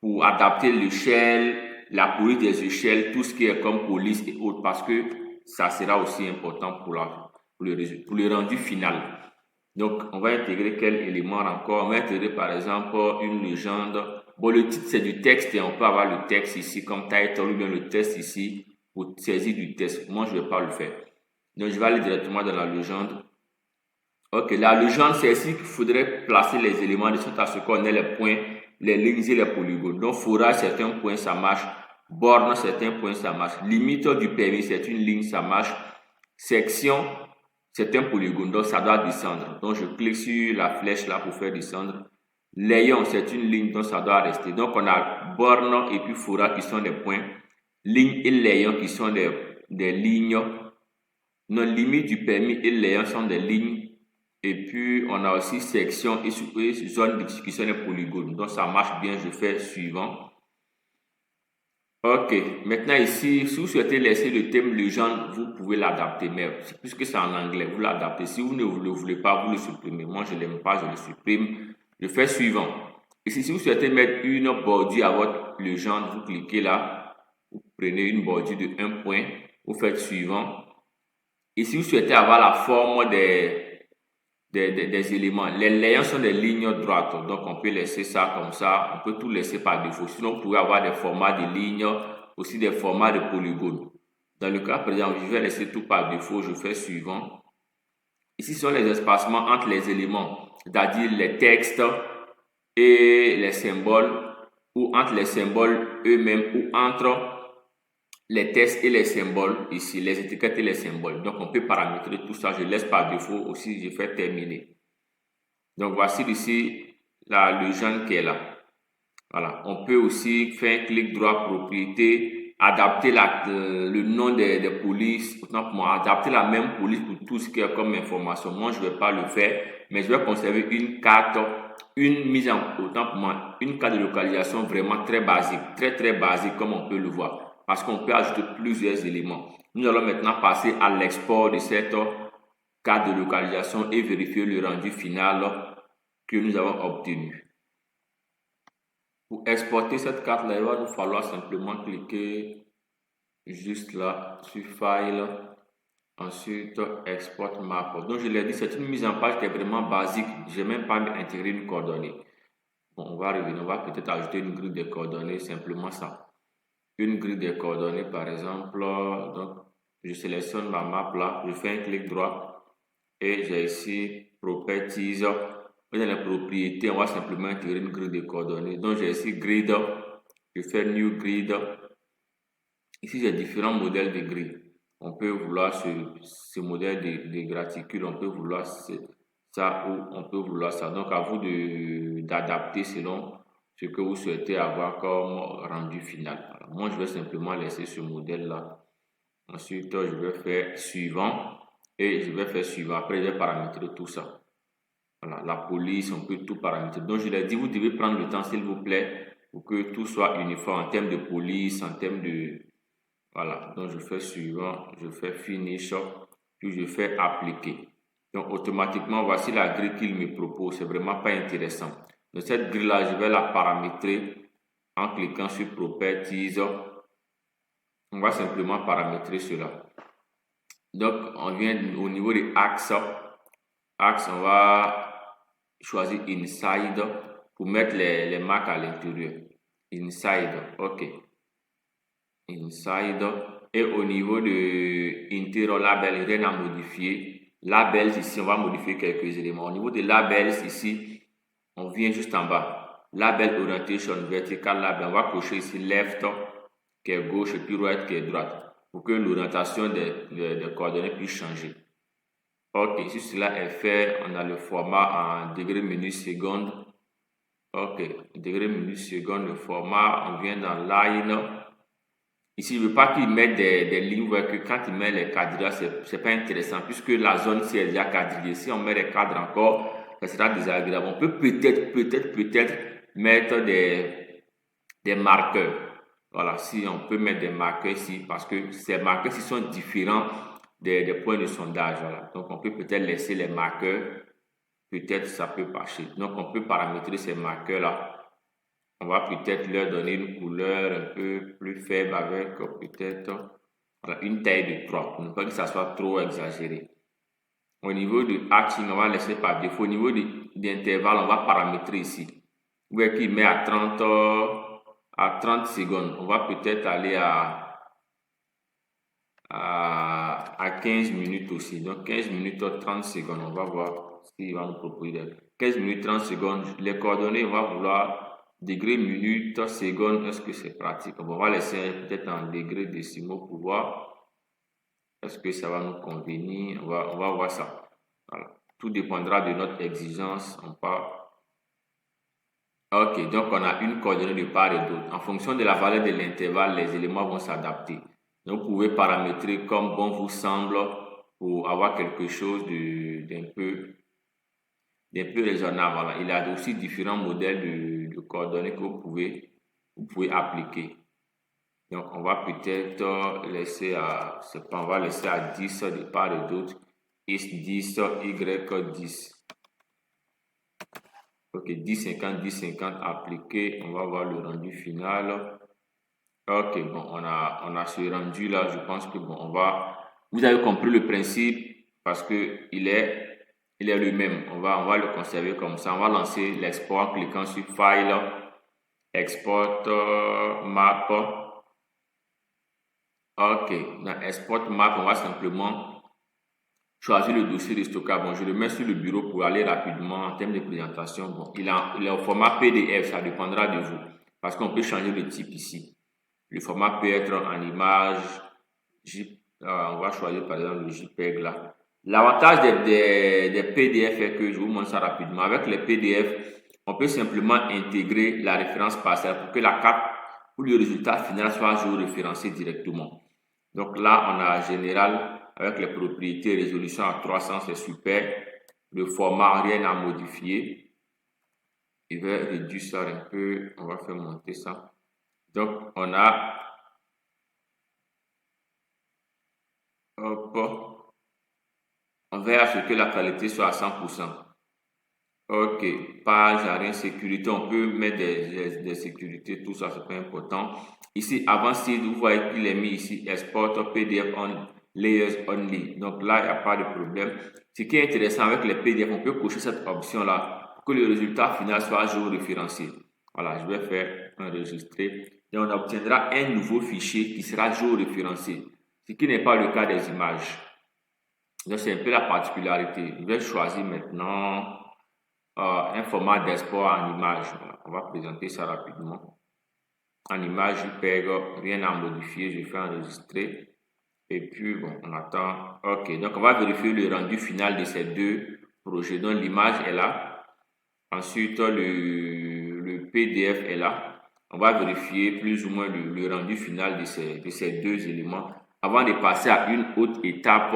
pour adapter l'échelle, la police des échelles, tout ce qui est comme police et autres, parce que ça sera aussi important pour le rendu final. Donc on va intégrer quel élément encore? On va intégrer par exemple une légende. Bon, le titre c'est du texte et on peut avoir le texte ici comme title ou bien le texte ici pour saisir du texte. Moi je ne vais pas le faire. Donc, je vais aller directement dans la légende. Ok, la légende, c'est ici qu'il faudrait placer les éléments de sorte à ce qu'on ait les points, les lignes et les polygones. Donc, forage, certains points, ça marche. Borne, certains points, ça marche. Limite du permis, c'est une ligne, ça marche. Section, c'est un polygone, donc ça doit descendre. Donc, je clique sur la flèche là pour faire descendre. Layon, c'est une ligne, donc ça doit rester. Donc, on a borne et puis forage qui sont des points. Ligne et layon qui sont des lignes. Nos limites du permis et layon sont des lignes. Et puis, on a aussi section et zone qui sont des polygones. Donc, ça marche bien. Je fais suivant. Ok. Maintenant, ici, si vous souhaitez laisser le thème légende, vous pouvez l'adapter. Mais puisque c'est en anglais, vous l'adaptez. Si vous ne le voulez pas, vous le supprimez. Moi, je ne l'aime pas, je le supprime. Je fais suivant. Ici, si vous souhaitez mettre une bordure à votre légende, vous cliquez là. Vous prenez une bordure de 1 point. Vous faites suivant. Et si vous souhaitez avoir la forme des éléments, les layons sont des lignes droites, donc on peut laisser ça comme ça, on peut tout laisser par défaut. Sinon, vous pouvez avoir des formats de lignes, aussi des formats de polygones. Dans le cas présent, je vais laisser tout par défaut, je fais suivant. Ici sont les espacements entre les éléments, c'est-à-dire les textes et les symboles, ou entre les symboles eux-mêmes, ou entre les textes et les symboles ici, les étiquettes et les symboles. Donc, on peut paramétrer tout ça. Je laisse par défaut aussi, je fais terminer. Donc, voici ici la légende qui est là. Voilà. On peut aussi faire un clic droit propriété, adapter le nom des polices, autant pour moi, adapter la même police pour tout ce qui est comme information. Moi, je ne vais pas le faire, mais je vais conserver une carte, une mise en, autant pour moi, une carte de localisation vraiment très basique, très basique comme on peut le voir. Parce qu'on peut ajouter plusieurs éléments. Nous allons maintenant passer à l'export de cette carte de localisation et vérifier le rendu final que nous avons obtenu. Pour exporter cette carte-là, il va nous falloir simplement cliquer juste là sur File, ensuite Export Map. Donc je l'ai dit, c'est une mise en page qui est vraiment basique. Je n'ai même pas intégré une coordonnée. Bon, on va revenir, on va peut-être ajouter une grille de coordonnées, simplement ça. Une grille de coordonnées par exemple, donc je sélectionne ma map là, je fais un clic droit et j'ai ici Properties. Dans les propriétés, on va simplement intégrer une grille de coordonnées. Donc j'ai ici Grid, je fais New Grid. Ici j'ai différents modèles de grilles. On peut vouloir ce modèle de graticule, on peut vouloir ça ou on peut vouloir ça. Donc à vous d'adapter selon ce que vous souhaitez avoir comme rendu final. Alors, moi, je vais simplement laisser ce modèle-là. Ensuite, je vais faire suivant et je vais faire suivant. Après, je vais paramétrer tout ça. Voilà, la police, on peut tout paramétrer. Donc, je l'ai dit, vous devez prendre le temps, s'il vous plaît, pour que tout soit uniforme en termes de police, en termes de... Voilà, donc je fais suivant, je fais finish, puis je fais appliquer. Donc, automatiquement, voici la grille qu'il me propose. C'est vraiment pas intéressant. Donc, cette grille-là, je vais la paramétrer en cliquant sur Properties. On va simplement paramétrer cela. Donc, on vient au niveau des axes. Axe, on va choisir Inside pour mettre les marques à l'intérieur. Inside, OK. Inside. Et au niveau de Interior Label, rien à modifier. Labels, ici, on va modifier quelques éléments. Au niveau des labels, ici, on vient juste en bas. label orientation vertical label. On va cocher ici left qui est gauche et puis right qui est droite pour que l'orientation des coordonnées puisse changer. Ok, si cela est fait, on a le format en degrés minutes secondes. Ok, degrés minutes secondes, le format, on vient dans line. Ici, je ne veux pas qu'il mette des lignes, vous voyez que quand il met les cadres, ce n'est pas intéressant puisque la zone ci est déjà quadrillée. Si on met les cadres encore, ça sera désagréable. On peut peut-être mettre des marqueurs. Voilà, si on peut mettre des marqueurs ici parce que ces marqueurs sont différents des points de sondage. Voilà. Donc, on peut peut-être laisser les marqueurs. Peut-être ça peut marcher. Donc, on peut paramétrer ces marqueurs-là. On va peut-être leur donner une couleur un peu plus faible avec peut-être une taille de 3 pour ne pas que ça soit trop exagéré. Au niveau de hatching, on va laisser par défaut. Au niveau d'intervalle, on va paramétrer ici. Vous voyez qu'il met à 30 secondes. On va peut-être aller à 15 minutes aussi. Donc 15 minutes 30 secondes. On va voir s'il va nous proposer 15 minutes 30 secondes. Les coordonnées, on va vouloir degrés, minutes, secondes. Est-ce que c'est pratique? Bon, on va laisser peut-être en degrés décimaux pour voir. Est-ce que ça va nous convenir? On va voir ça. Voilà. Tout dépendra de notre exigence. Ok, donc on a une coordonnée de part et d'autre. En fonction de la valeur de l'intervalle, les éléments vont s'adapter. Donc, vous pouvez paramétrer comme bon vous semble pour avoir quelque chose d'un peu raisonnable. Voilà. Il y a aussi différents modèles de coordonnées que vous pouvez appliquer. Donc, on va peut-être laisser on va laisser à 10 de part et d'autre. X 10, Y 10. Ok, 10, 50, 10, 50 appliqué. On va voir le rendu final. Ok, bon, on a ce rendu là. Je pense que bon, vous avez compris le principe parce que il est le même. On va le conserver comme ça. On va lancer l'export en cliquant sur File, Export Map. Ok, dans Export Map, on va simplement choisir le dossier de stockage. Bon, je le mets sur le bureau pour aller rapidement en termes de présentation. Bon, il est au format PDF, ça dépendra de vous parce qu'on peut changer le type ici. Le format peut être en image. On va choisir par exemple le JPEG là. L'avantage des PDF est que je vous montre ça rapidement. Avec les PDF, on peut simplement intégrer la référence partielle pour que la carte ou le résultat final soit géoréférencé directement. Donc là, on a général avec les propriétés résolution à 300, c'est super. Le format, rien à modifier. Je vais réduire ça un peu. On va faire monter ça. Donc, on a on veut ce que la qualité soit à 100%. Ok, page, rien, sécurité, on peut mettre des sécurités, tout ça, c'est pas important. Ici, avant si vous voyez qu'il est mis ici, export PDF on layers only. Donc là, il n'y a pas de problème. Ce qui est intéressant avec les PDF, on peut cocher cette option-là pour que le résultat final soit géoréférencé. Voilà, je vais faire enregistrer. Et on obtiendra un nouveau fichier qui sera géoréférencé, ce qui n'est pas le cas des images. Donc, c'est un peu la particularité. Je vais choisir maintenant un format d'export en image. Voilà. On va présenter ça rapidement. En image JPEG, rien à modifier. Je fais enregistrer. Et puis, bon, on attend. Ok, donc on va vérifier le rendu final de ces deux projets. Donc, l'image est là. Ensuite, le PDF est là. On va vérifier plus ou moins le rendu final de ces deux éléments avant de passer à une autre étape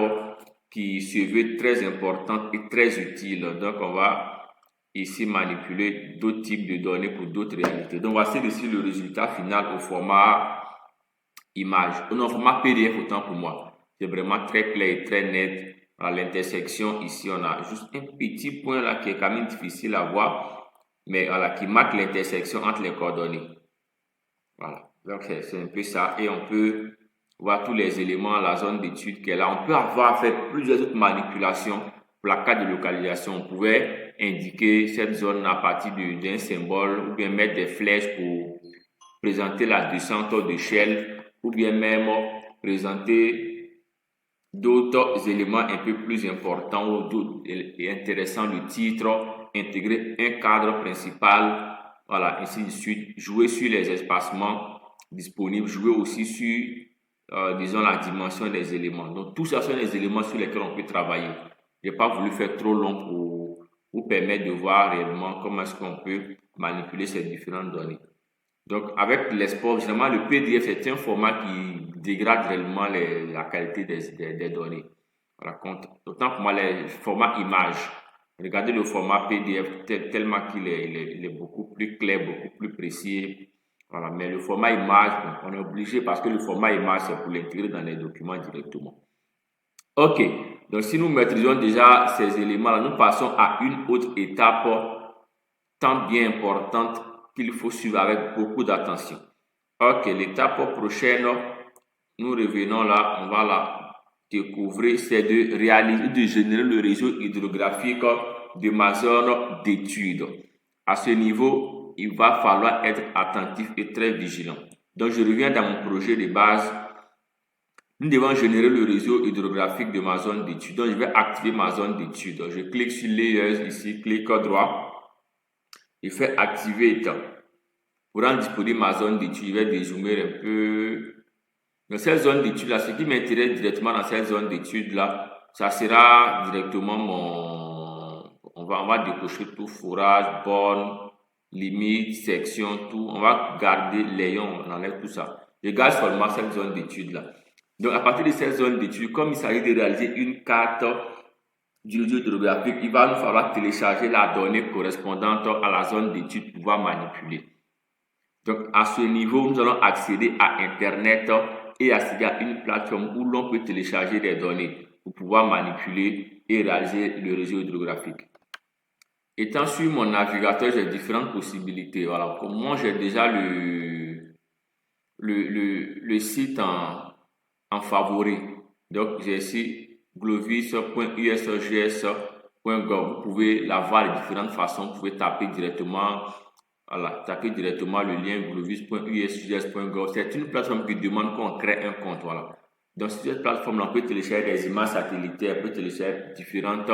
qui se veut très importante et très utile. Donc, on va ici manipuler d'autres types de données pour d'autres réalités. Donc, voici ici le résultat final au format image. Au format PDF, autant pour moi. C'est vraiment très clair et très net. À l'intersection, ici, on a juste un petit point là qui est quand même difficile à voir, mais voilà, qui marque l'intersection entre les coordonnées. Voilà. Donc, c'est un peu ça. Et on peut voir tous les éléments, la zone d'étude qui est là. On peut avoir fait plusieurs autres manipulations pour la carte de localisation. On pouvait indiquer cette zone à partir d'un symbole ou bien mettre des flèches pour présenter la descente d'échelle ou bien même présenter d'autres éléments un peu plus importants ou et intéressants du titre, intégrer un cadre principal Voilà, ainsi de suite. Jouer sur les espacements disponibles, jouer aussi sur, disons, la dimension des éléments. Donc, tout ça sont les éléments sur lesquels on peut travailler. Je n'ai pas voulu faire trop long pour permettre de voir réellement comment est-ce qu'on peut manipuler ces différentes données. Donc, avec l'export, généralement, le PDF, c'est un format qui dégrade réellement la qualité des données. Voilà, autant pour moi, les formats image. Regardez le format PDF tellement qu'il est beaucoup plus clair, beaucoup plus précis. Voilà, mais le format image, on est obligé parce que le format image, c'est pour l'intégrer dans les documents directement. OK, donc si nous maîtrisons déjà ces éléments-là, nous passons à une autre étape tant bien importante qu'il faut suivre avec beaucoup d'attention. OK, l'étape prochaine, nous revenons là, on va la découvrir, c'est de réaliser, de générer le réseau hydrographique de ma zone d'étude. À ce niveau, il va falloir être attentif et très vigilant. Donc, je reviens dans mon projet de base. Nous devons générer le réseau hydrographique de ma zone d'étude. Donc, je vais activer ma zone d'étude. Je clique sur Layers ici, clic droit. Je fais activer. Pour rendre disponible ma zone d'étude, je vais dézoomer un peu. Dans cette zone d'étude-là, ce qui m'intéresse directement dans cette zone d'étude-là, ça sera directement on va décocher tout, forage, borne, limite, section, tout. On va garder Léon, on enlève tout ça. Je garde seulement cette zone d'étude-là. Donc, à partir de cette zone d'étude, comme il s'agit de réaliser une carte du réseau hydrographique, il va nous falloir télécharger la donnée correspondante à la zone d'étude pour pouvoir manipuler. Donc, à ce niveau, nous allons accéder à Internet et accéder à une plateforme où l'on peut télécharger des données pour pouvoir manipuler et réaliser le réseau hydrographique. Étant sur mon navigateur, j'ai différentes possibilités. Voilà, comme moi, j'ai déjà le site en favori. Donc, j'ai ici glovis.usgs.gov. Vous pouvez l'avoir de différentes façons. Vous pouvez taper directement. Voilà, tapez directement le lien glovis.usgs.gov. C'est une plateforme qui demande qu'on crée un compte. Voilà. Donc, sur cette plateforme, on peut télécharger des images satellitaires, on peut télécharger différentes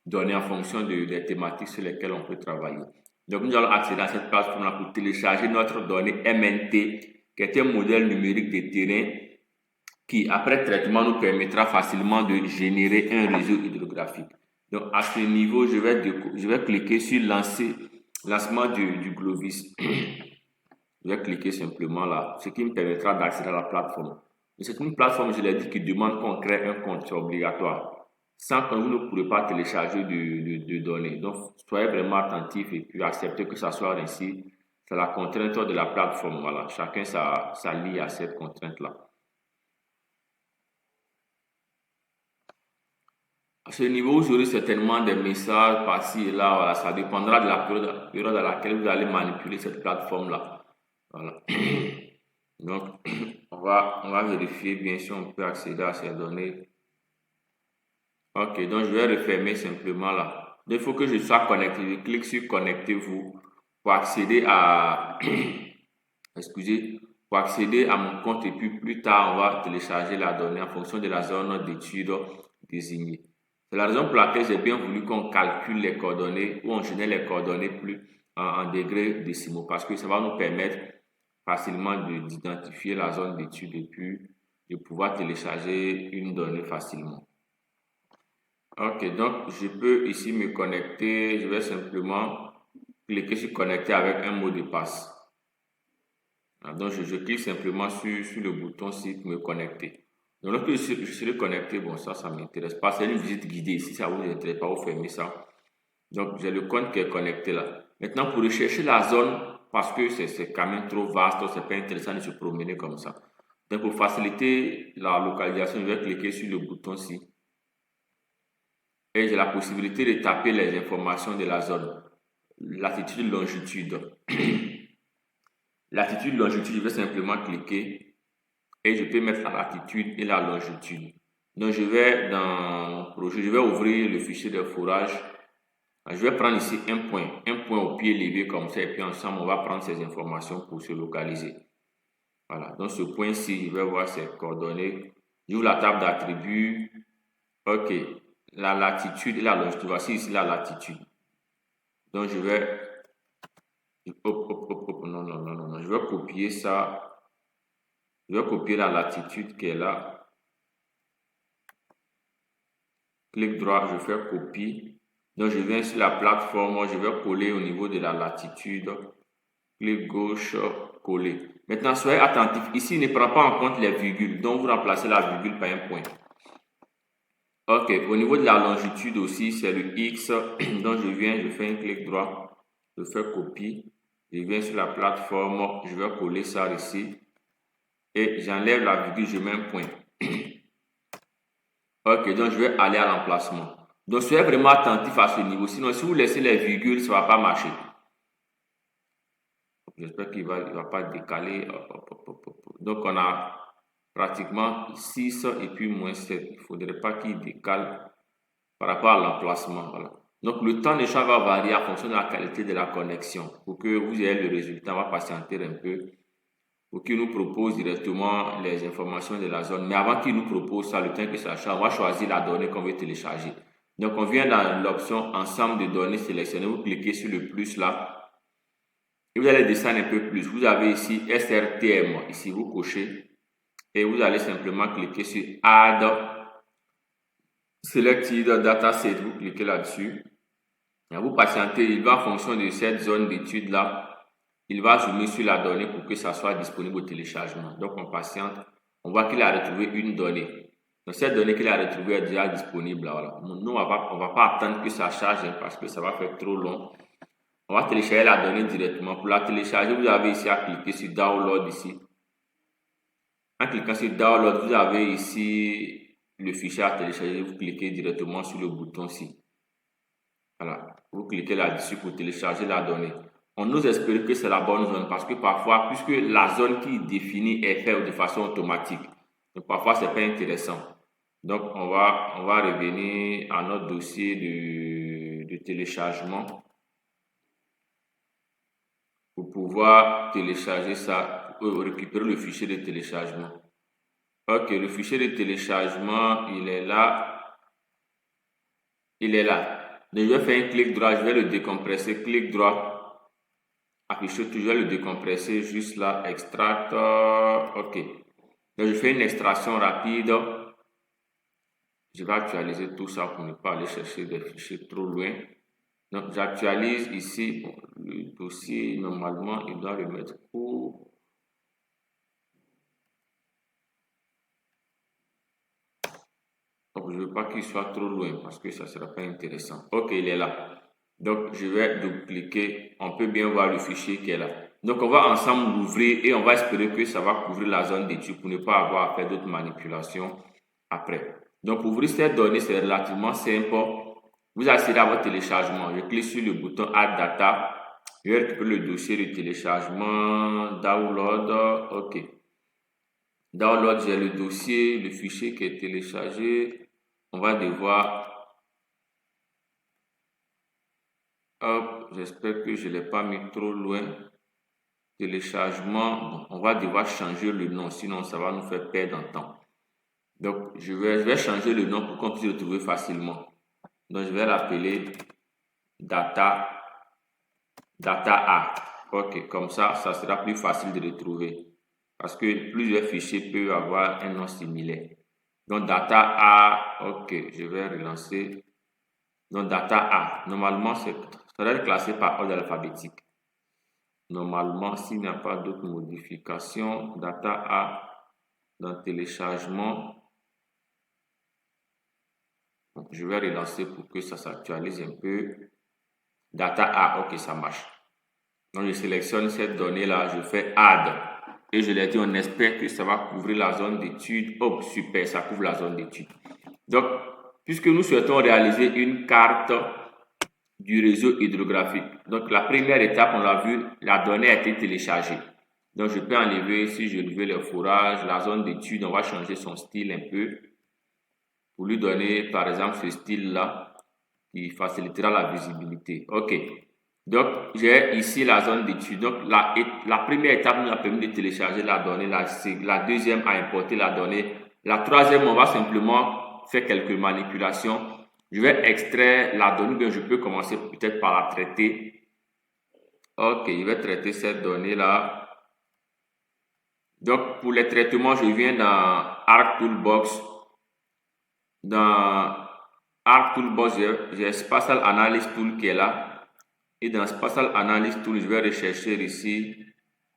données en fonction des thématiques sur lesquelles on peut travailler. Donc, nous allons accéder à cette plateforme-là pour télécharger notre donnée MNT, qui est un modèle numérique de terrain qui, après traitement, nous permettra facilement de générer un réseau hydrographique. Donc, à ce niveau, je vais cliquer sur lancement du Glovis. Je vais cliquer simplement là, ce qui me permettra d'accéder à la plateforme. C'est une plateforme, je l'ai dit, qui demande qu'on crée un compte, c'est obligatoire. Sans que vous ne pourrez pas télécharger de données. Donc, soyez vraiment attentifs et puis acceptez que ça soit ainsi. C'est la contrainte de la plateforme. Voilà, chacun s'allie à cette contrainte-là. À ce niveau, vous aurez certainement des messages par-ci et là. Voilà, ça dépendra de la période à laquelle vous allez manipuler cette plateforme-là. Voilà. Donc, on va vérifier bien si on peut accéder à ces données. Ok, donc je vais refermer simplement là. Il faut que je sois connecté. Je clique sur connectez-vous pour accéder à excusez, pour accéder à mon compte et puis plus tard on va télécharger la donnée en fonction de la zone d'étude désignée. C'est la raison pour laquelle j'ai bien voulu qu'on calcule les coordonnées ou on génère les coordonnées plus en degrés décimaux parce que ça va nous permettre facilement d'identifier la zone d'étude et puis de pouvoir télécharger une donnée facilement. Ok, donc je peux ici me connecter. Je vais simplement cliquer sur connecter avec un mot de passe. Donc je clique simplement sur le bouton ici pour me connecter. Donc lorsque je serai connecté, bon ça ne m'intéresse pas. C'est une visite guidée. Si ça ne vous intéresse pas, vous fermez ça. Donc j'ai le compte qui est connecté là. Maintenant pour rechercher la zone, parce que c'est quand même trop vaste, c'est pas intéressant de se promener comme ça. Donc pour faciliter la localisation, je vais cliquer sur le bouton ici. Et j'ai la possibilité de taper les informations de la zone. Latitude, longitude. Latitude, longitude, je vais simplement cliquer et je peux mettre la latitude et la longitude. Donc je vais dans mon projet, je vais ouvrir le fichier de forage. Je vais prendre ici un point au pied levé comme ça et puis ensemble on va prendre ces informations pour se localiser. Voilà, donc ce point-ci, je vais voir ses coordonnées. J'ouvre la table d'attributs. Ok. La latitude et la longitude. Voici ici la latitude. Donc, je vais Non, non, non, non, non. Je vais copier ça. Je vais copier la latitude qui est là. Clic droit, je fais copie. Donc, je viens sur la plateforme, je vais coller au niveau de la latitude. Clic gauche, coller. Maintenant, soyez attentif. Ici, il ne prend pas en compte les virgules. Donc, vous remplacez la virgule par un point. Ok, au niveau de la longitude aussi, c'est le X. Donc, je viens, je fais un clic droit. Je fais copie. Je viens sur la plateforme. Je vais coller ça ici. Et j'enlève la virgule, je mets un point. Ok, donc je vais aller à l'emplacement. Donc, soyez vraiment attentif à ce niveau. Sinon, si vous laissez les virgules, ça ne va pas marcher. J'espère qu'il va pas décaler. Donc, on a pratiquement 6 et puis moins 7. Il ne faudrait pas qu'il décale par rapport à l'emplacement. Voilà. Donc, le temps d'échange va varier en fonction de la qualité de la connexion. Pour que vous ayez le résultat, on va patienter un peu pour qu'il nous propose directement les informations de la zone. Mais avant qu'il nous propose ça, le temps que ça change, on va choisir la donnée qu'on veut télécharger. Donc, on vient dans l'option ensemble de données sélectionnées. Vous cliquez sur le plus là. Et vous allez descendre un peu plus. Vous avez ici SRTM. Ici, vous cochez. Et vous allez simplement cliquer sur Add Selected Dataset. Vous cliquez là-dessus. Vous patientez. Il va en fonction de cette zone d'étude là. Il va zoomer sur la donnée pour que ça soit disponible au téléchargement. Donc, on patiente. On voit qu'il a retrouvé une donnée. Donc, cette donnée qu'il a retrouvée est déjà disponible. Voilà. Nous, on va pas attendre que ça charge parce que ça va faire trop long. On va télécharger la donnée directement. Pour la télécharger, vous avez ici à cliquer sur Download ici. En cliquant sur Download, vous avez ici le fichier à télécharger. Vous cliquez directement sur le bouton ici. Voilà. Vous cliquez là-dessus pour télécharger la donnée. On nous espère que c'est la bonne zone parce que parfois, puisque la zone qui définit est faite de façon automatique, donc parfois c'est pas intéressant. Donc on va revenir à notre dossier de téléchargement pour pouvoir télécharger ça, récupérer le fichier de téléchargement. Ok, le fichier de téléchargement, il est là. Il est là. Donc je vais faire un clic droit, je vais le décompresser, clic droit. Afficher toujours le décompresser juste là, extract, ok. Donc je fais une extraction rapide. Je vais actualiser tout ça pour ne pas aller chercher des fichiers trop loin. Donc j'actualise ici, bon, le dossier normalement il doit le mettre où? Donc je ne veux pas qu'il soit trop loin parce que ça ne sera pas intéressant. Ok, il est là. Donc, je vais double-cliquer. On peut bien voir le fichier qui est là. Donc, on va ensemble l'ouvrir et on va espérer que ça va couvrir la zone d'étude pour ne pas avoir à faire d'autres manipulations après. Donc, pour ouvrir cette donnée, c'est relativement simple. Vous accédez à votre téléchargement. Je clique sur le bouton Add Data. Je vais récupérer le dossier de téléchargement. Download. OK. Download, j'ai le dossier, le fichier qui est téléchargé. On va devoir... Hop, j'espère que je ne l'ai pas mis trop loin. Téléchargement, bon, on va devoir changer le nom, sinon ça va nous faire perdre en temps. Donc, je vais changer le nom pour qu'on puisse le trouver facilement. Donc, je vais l'appeler Data A. Ok, comme ça sera plus facile de le trouver. Parce que plusieurs fichiers peuvent avoir un nom similaire. Donc, Data A, ok, je vais relancer. Donc, Data A, normalement, ça doit être classé par ordre alphabétique. Normalement, s'il n'y a pas d'autres modifications, Data A dans téléchargement. Donc, je vais relancer pour que ça s'actualise un peu. Data A, ok, ça marche. Donc, je sélectionne cette donnée-là, je fais Add. Et je l'ai dit, on espère que ça va couvrir la zone d'étude. Oh, super, ça couvre la zone d'étude. Donc, puisque nous souhaitons réaliser une carte du réseau hydrographique. Donc, la première étape, on l'a vu, la donnée a été téléchargée. Donc, je peux enlever, si je veux le fourrage, la zone d'étude, on va changer son style un peu pour lui donner, par exemple, ce style-là qui facilitera la visibilité. OK. Donc, j'ai ici la zone d'étude. Donc, la première étape nous a permis de télécharger la donnée. La deuxième a importé la donnée. La troisième, on va simplement faire quelques manipulations. Je vais extraire la donnée, bien je peux commencer peut-être par la traiter. Ok, je vais traiter cette donnée-là. Donc, pour les traitements, je viens dans Arc Toolbox. Dans Arc Toolbox, j'ai Spatial Analysis Tool qui est là. Et dans Spatial Analysis Tool, je vais rechercher ici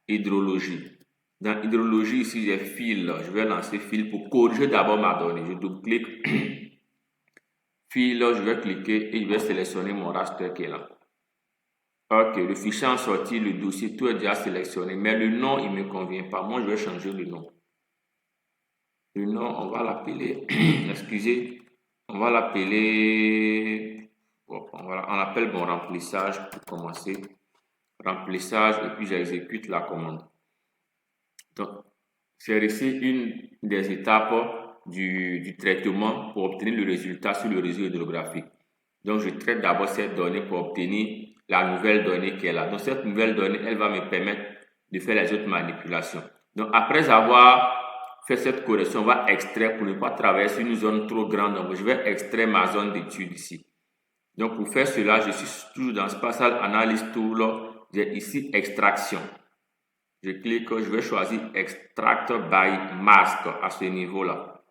hydrologie. Dans hydrologie, ici, j'ai fil. Je vais lancer fil pour corriger d'abord ma donnée. Je double-clique. Fil, je vais cliquer et je vais sélectionner mon raster qui est là. Ok, le fichier en sortie, le dossier, tout est déjà sélectionné. Mais le nom, il ne me convient pas. Moi, je vais changer le nom. Le nom, on va l'appeler, excusez, on va l'appeler, on appelle mon remplissage pour commencer. Remplissage et puis j'exécute la commande. Donc, c'est ici une des étapes du traitement pour obtenir le résultat sur le réseau hydrographique. Donc, je traite d'abord cette donnée pour obtenir la nouvelle donnée qui est là. Donc, cette nouvelle donnée, elle va me permettre de faire les autres manipulations. Donc, après avoir fait cette correction, on va extraire pour ne pas traverser une zone trop grande. Donc, je vais extraire ma zone d'étude ici. Donc, pour faire cela, je suis toujours dans Spatial Analysis Tool. J'ai ici extraction. Je clique, je vais choisir Extract by Mask à ce niveau-là.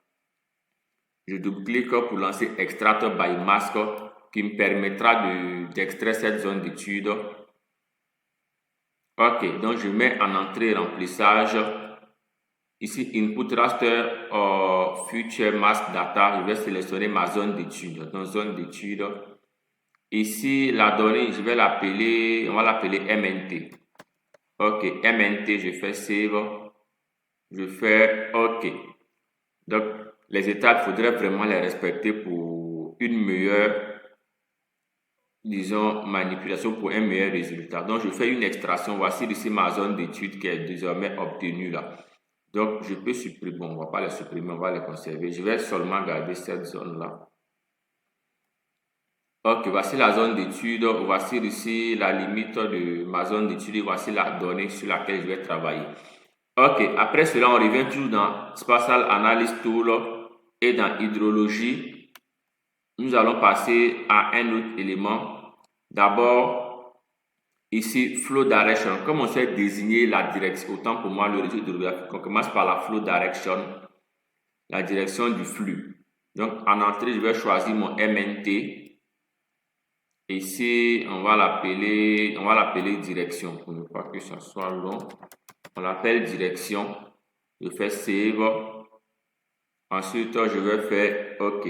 Je double-clique pour lancer Extract by Mask qui me permettra d'extraire cette zone d'étude. Ok, donc je mets en entrée remplissage. Ici, Input Raster Future Mask Data. Je vais sélectionner ma zone d'étude. Donc, zone d'étude. Ici, la donnée, je vais l'appeler, on va l'appeler MNT. Ok, MNT, je fais Save. Je fais OK. Donc, les étapes, il faudrait vraiment les respecter pour une meilleure, disons, manipulation, pour un meilleur résultat. Donc, je fais une extraction. Voici ici ma zone d'étude qui est désormais obtenue là. Donc, je peux supprimer. Bon, on ne va pas les supprimer, on va les conserver. Je vais seulement garder cette zone-là. Ok, voici la zone d'étude. Voici ici la limite de ma zone d'étude. Voici la donnée sur laquelle je vais travailler. Ok, après cela, on revient toujours dans Spatial Analysis Tool et dans Hydrologie. Nous allons passer à un autre élément. D'abord, ici, Flow Direction. Comme on sait désigner la direction, autant pour moi le réseau hydrographique, on commence par la Flow Direction, la direction du flux. Donc, en entrée, je vais choisir mon MNT. Ici, on va l'appeler direction pour ne pas que ça soit long. On l'appelle direction. Je fais Save. Ensuite, je vais faire OK.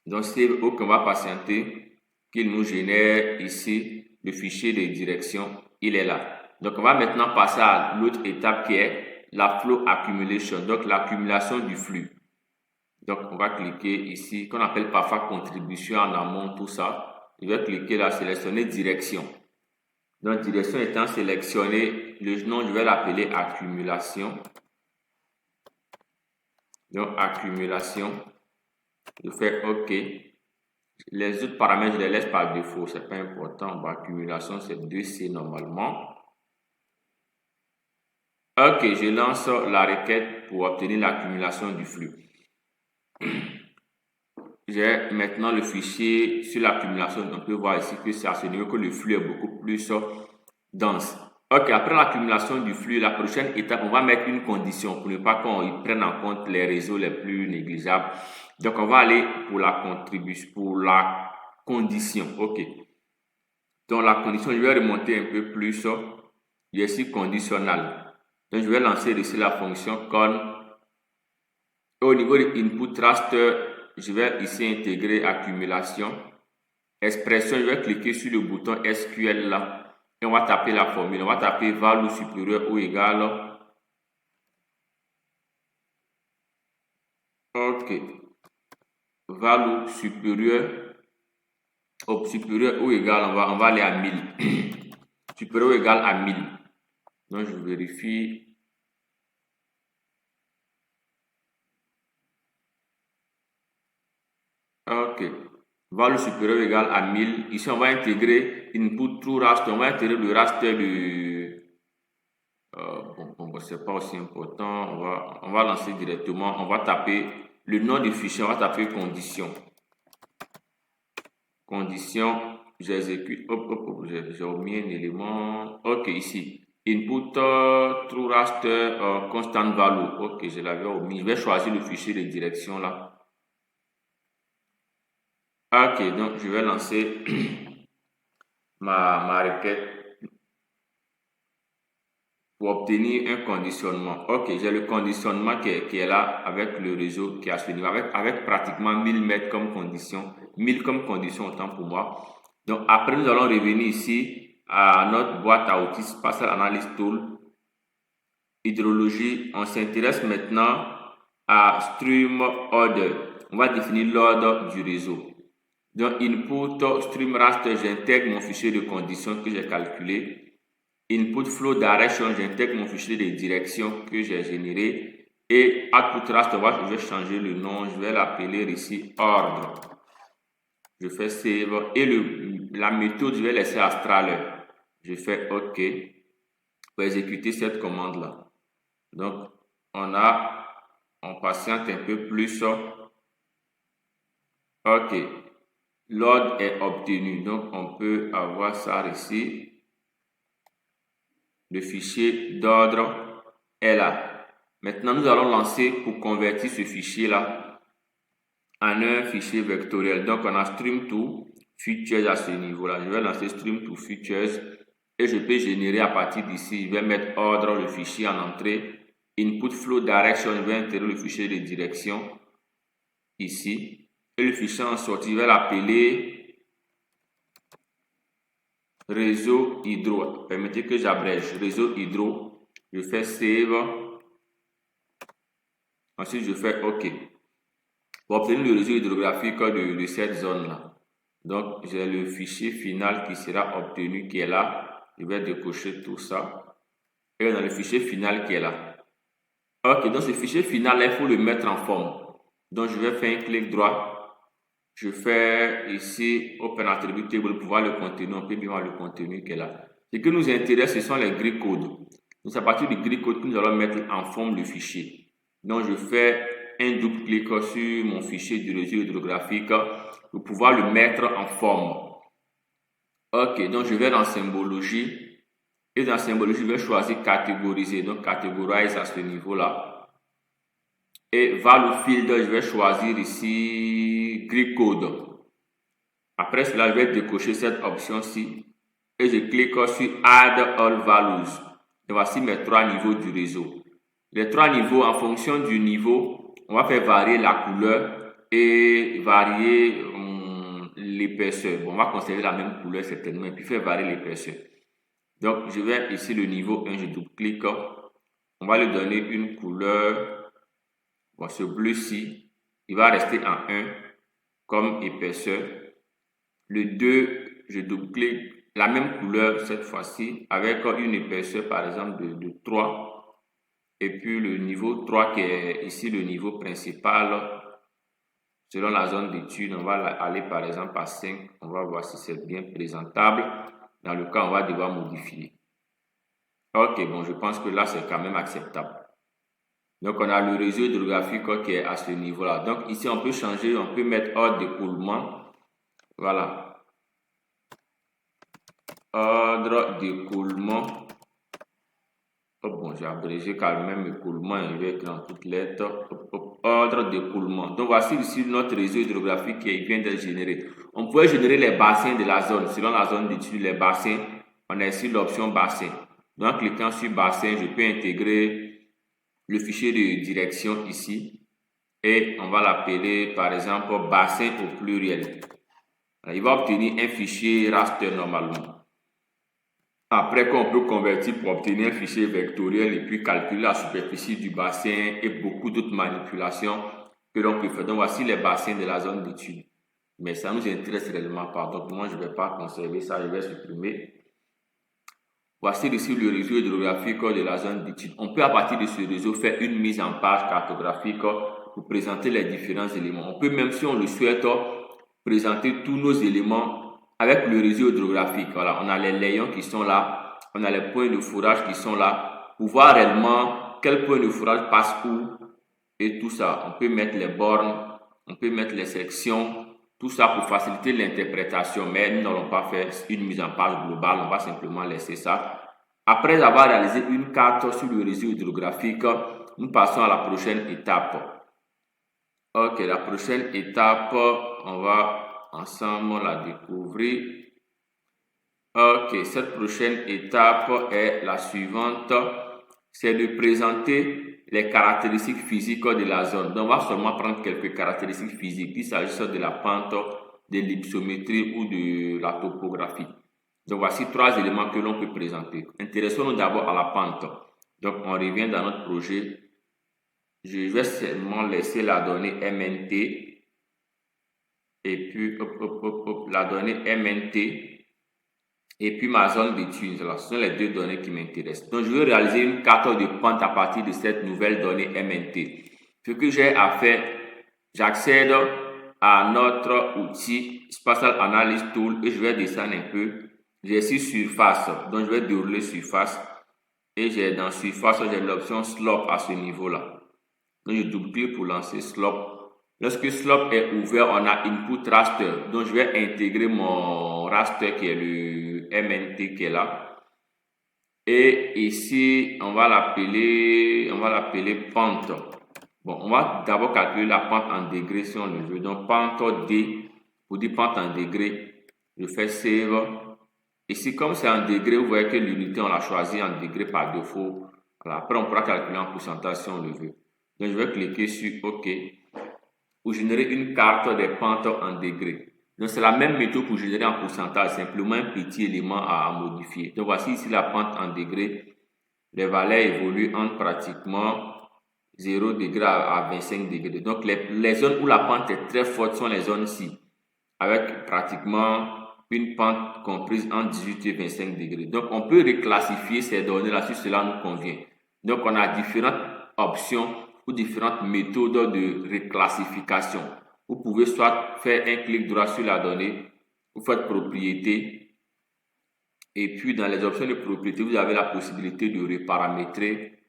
Donc, Save OK, on va patienter qu'il nous génère ici le fichier de direction. Il est là. Donc, on va maintenant passer à l'autre étape qui est la Flow Accumulation. Donc, l'accumulation du flux. Donc, on va cliquer ici, qu'on appelle parfois contribution en amont, tout ça. Je vais cliquer là, sélectionner direction. Donc, direction étant sélectionnée, le nom, je vais l'appeler accumulation. Donc, accumulation. Je fais OK. Les autres paramètres, je les laisse par défaut. Ce n'est pas important. Bon, accumulation, c'est 2C normalement. OK, je lance la requête pour obtenir l'accumulation du flux. J'ai maintenant le fichier sur l'accumulation. On peut voir ici que c'est à ce niveau que le flux est beaucoup plus dense. Ok, après l'accumulation du flux, la prochaine étape, on va mettre une condition pour ne pas qu'on prenne en compte les réseaux les plus négligeables. Donc, on va aller pour la contribution, pour la condition. Ok. Donc, la condition, je vais remonter un peu plus. Il y a ici conditionnel. Donc, je vais lancer ici la fonction con. Au niveau de input raster, je vais ici intégrer accumulation. Expression, je vais cliquer sur le bouton SQL là. Et on va taper la formule. On va taper value supérieur ou égal. OK. Value supérieur ou égal, on va aller à 1000. Supérieur ou égal à 1000. Donc, je vérifie. OK. Value supérieure ou égale à 1000. Ici, on va intégrer input true raster. On va intégrer le raster de... c'est pas aussi important. On va lancer directement. On va taper le nom du fichier. On va taper condition. Condition. j'exécute. J'ai omis un élément. Ok, ici. Input true raster constant value. Ok, je l'avais omis. Je vais choisir le fichier de direction là. Ok, donc je vais lancer ma requête pour obtenir un conditionnement. Ok, j'ai le conditionnement qui est là avec le réseau qui est à ce niveau, avec pratiquement 1000 mètres comme condition, 1000 comme condition autant pour moi. Donc après, nous allons revenir ici à notre boîte à outils Spatial Analysis Tool, hydrologie. On s'intéresse maintenant à Stream Order. On va définir l'ordre du réseau. Donc input stream raster, j'intègre mon fichier de conditions que j'ai calculé. Input flow direction, j'intègre mon fichier de direction que j'ai généré. Et output raster, je vais changer le nom, je vais l'appeler ici ordre. Je fais save et la méthode, je vais laisser Astral. Je fais OK pour exécuter cette commande là. Donc on patiente un peu plus. OK, l'ordre est obtenu, donc on peut avoir ça ici. Le fichier d'ordre est là. Maintenant, nous allons lancer pour convertir ce fichier-là en un fichier vectoriel. Donc, on a stream to features à ce niveau-là. Je vais lancer stream to features et je peux générer à partir d'ici. Je vais mettre ordre, le fichier en entrée. Input flow direction, je vais intégrer le fichier de direction ici. Et le fichier en sortie, je vais l'appeler réseau hydro. Permettez que j'abrège. Réseau hydro. Je fais save. Ensuite, je fais OK. Pour obtenir le réseau hydrographique de cette zone-là. Donc, j'ai le fichier final qui sera obtenu, qui est là. Je vais décocher tout ça. Et on a le fichier final qui est là. OK, donc ce fichier final, il faut le mettre en forme. Donc, je vais faire un clic droit. Je fais ici Open Attribute Table pour voir le contenu. On peut bien voir le contenu qui est là. Ce qui nous intéresse, ce sont les grid codes. Donc, c'est à partir du grid code que nous allons mettre en forme le fichier. Donc, je fais un double clic sur mon fichier du réseau hydrographique pour pouvoir le mettre en forme. OK, donc je vais dans symbologie. Et dans symbologie, je vais choisir catégoriser. Donc, categorize à ce niveau-là. Et value field, je vais choisir ici grid code. Après cela, je vais décocher cette option-ci et je clique sur Add All Values. Et voici mes 3 niveaux du réseau. Les 3 niveaux, en fonction du niveau, on va faire varier la couleur et varier l'épaisseur. Bon, on va conserver la même couleur certainement et puis faire varier l'épaisseur. Donc, je vais ici le niveau 1, je double-clique. On va lui donner une couleur. Bon, ce bleu-ci, il va rester en 1 comme épaisseur. Le 2, je double-clique la même couleur cette fois-ci avec une épaisseur par exemple de 3. Et puis le niveau 3 qui est ici le niveau principal. Selon la zone d'étude, on va aller par exemple à 5. On va voir si c'est bien présentable. Dans le cas, on va devoir modifier. Ok, bon, je pense que là, c'est quand même acceptable. Donc, on a le réseau hydrographique qui est à ce niveau-là. Donc, ici, on peut changer, on peut mettre ordre d'écoulement. Voilà. Ordre d'écoulement. Oh, bon, j'ai abrégé quand même écoulement. Je vais écrire en toutes lettres. Ordre d'écoulement. Donc, voici ici notre réseau hydrographique qui vient d'être généré. On peut générer les bassins de la zone. Selon la zone d'étude, les bassins, on a ici l'option bassin. Donc, en cliquant sur bassin, je peux intégrer le fichier de direction ici et on va l'appeler par exemple bassin au pluriel. Il va obtenir un fichier raster normalement. Après qu'on peut convertir pour obtenir un fichier vectoriel et puis calculer la superficie du bassin et beaucoup d'autres manipulations que l'on peut faire. Donc voici les bassins de la zone d'étude. Mais ça nous intéresse réellement pas. Donc moi je ne vais pas conserver ça, je vais supprimer. Voici ici le réseau hydrographique de la zone d'étude. On peut à partir de ce réseau faire une mise en page cartographique pour présenter les différents éléments. On peut même, si on le souhaite, présenter tous nos éléments avec le réseau hydrographique. Voilà, on a les layons qui sont là, on a les points de fourrage qui sont là, pour voir réellement quel point de fourrage passe où et tout ça. On peut mettre les bornes, on peut mettre les sections, Tout ça pour faciliter l'interprétation, mais nous n'allons pas faire une mise en page globale, on va simplement laisser ça. Après avoir réalisé une carte sur le réseau hydrographique, nous passons à la prochaine étape. Ok, la prochaine étape, on va ensemble la découvrir. Ok, cette prochaine étape est la suivante, c'est de présenter les caractéristiques physiques de la zone. Donc, on va seulement prendre quelques caractéristiques physiques, qu'il s'agisse de la pente, de l'hypsométrie ou de la topographie. Donc, voici trois éléments que l'on peut présenter. Intéressons-nous d'abord à la pente. Donc, on revient dans notre projet. Je vais seulement laisser la donnée MNT et puis la donnée MNT et puis ma zone d'étude. Ce sont les deux données qui m'intéressent. Donc, je vais réaliser une carte de pente à partir de cette nouvelle donnée MNT. Ce que j'ai à faire, j'accède à notre outil Spatial Analysis Tool et je vais descendre un peu. J'ai ici surface, donc je vais dérouler surface et j'ai dans surface, j'ai l'option slope à ce niveau-là. Donc, je double-clique pour lancer slope. Lorsque slope est ouvert, on a input raster. Donc, je vais intégrer mon raster qui est le MNT qui est là. Et ici, on va l'appeler pente. Bon, on va d'abord calculer la pente en degrés si on le veut. Donc, pente D, pour dire pente en degrés, je fais save. Ici, comme c'est en degrés, vous voyez que l'unité, on l'a choisi en degrés par défaut. Voilà. Après, on pourra calculer en pourcentage si on le veut. Donc, je vais cliquer sur OK pour générer une carte des pentes en degrés. Donc, c'est la même méthode pour générer en pourcentage, simplement un petit élément à modifier. Donc, voici ici la pente en degrés. Les valeurs évoluent entre pratiquement 0 degré à 25 degrés. Donc, les zones où la pente est très forte sont les zones-ci, avec pratiquement une pente comprise entre 18 et 25 degrés. Donc, on peut reclassifier ces données-là si cela nous convient. Donc, on a différentes options ou différentes méthodes de reclassification. Vous pouvez soit faire un clic droit sur la donnée, vous faites propriété, et puis dans les options de propriété, vous avez la possibilité de reparamétrer.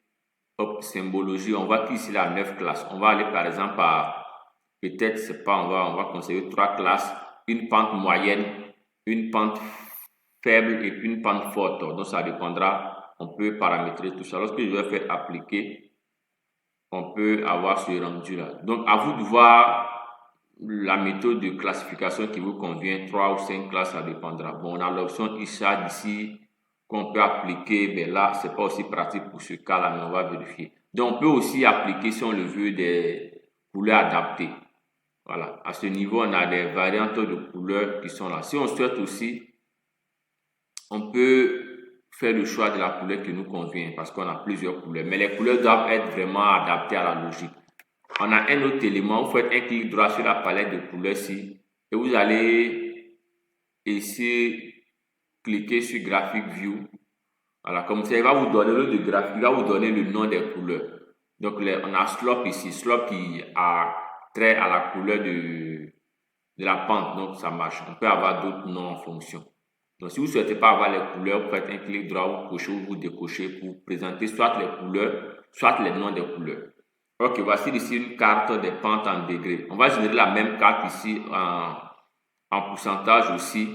Hop, symbologie, on va ici la 9 classes. On va aller par exemple à, peut-être, c'est pas, on va conserver 3 classes, une pente moyenne, une pente faible et puis une pente forte. Donc ça dépendra, on peut paramétrer tout ça. Lorsque je vais faire appliquer, on peut avoir ce rendu là. Donc à vous de voir la méthode de classification qui vous convient, 3 ou 5 classes, ça dépendra. Bon, on a l'option ISHAD ici qu'on peut appliquer, mais là, c'est pas aussi pratique pour ce cas-là, mais on va vérifier. Donc, on peut aussi appliquer, si on le veut, des couleurs adaptées. Voilà. À ce niveau, on a des variantes de couleurs qui sont là. Si on souhaite aussi, on peut faire le choix de la couleur qui nous convient parce qu'on a plusieurs couleurs. Mais les couleurs doivent être vraiment adaptées à la logique. On a un autre élément, vous faites un clic droit sur la palette de couleurs ici et vous allez ici cliquer sur Graphic View. Voilà, comme ça, il va vous donner le graphique, il va vous donner le nom des couleurs. Donc, on a Slope ici, Slope qui a trait à la couleur de la pente, donc ça marche. On peut avoir d'autres noms en fonction. Donc, si vous ne souhaitez pas avoir les couleurs, vous faites un clic droit, vous cochez ou vous décochez pour présenter soit les couleurs, soit les noms des couleurs. Ok, voici ici une carte des pentes en degrés. On va générer la même carte ici en pourcentage aussi.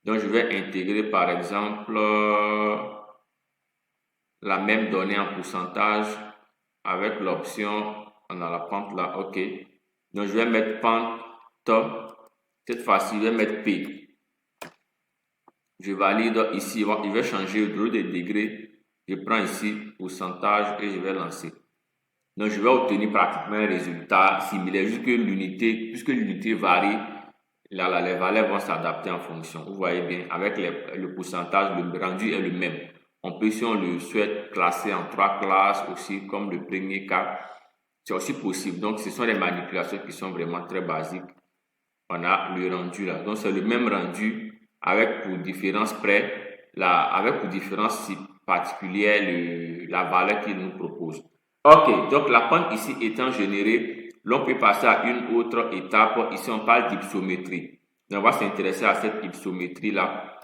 Donc, je vais intégrer par exemple la même donnée en pourcentage avec l'option, on a la pente là, ok. Donc, je vais mettre pente, cette fois-ci, je vais mettre P. Je valide ici, il va changer au lieu des degrés. Je prends ici pourcentage et je vais lancer. Donc, je vais obtenir pratiquement un résultat similaire, juste que l'unité, puisque l'unité varie, là, les valeurs vont s'adapter en fonction. Vous voyez bien, avec le pourcentage, le rendu est le même. On peut, si on le souhaite, classer en 3 classes aussi, comme le premier cas. C'est aussi possible. Donc, ce sont des manipulations qui sont vraiment très basiques. On a le rendu là. Donc, c'est le même rendu avec pour différence près, avec pour différence particulière, la valeur qu'il nous propose. Ok, donc la pente ici étant générée, l'on peut passer à une autre étape. Ici, on parle d'hypsométrie. On va s'intéresser à cette hypsométrie-là.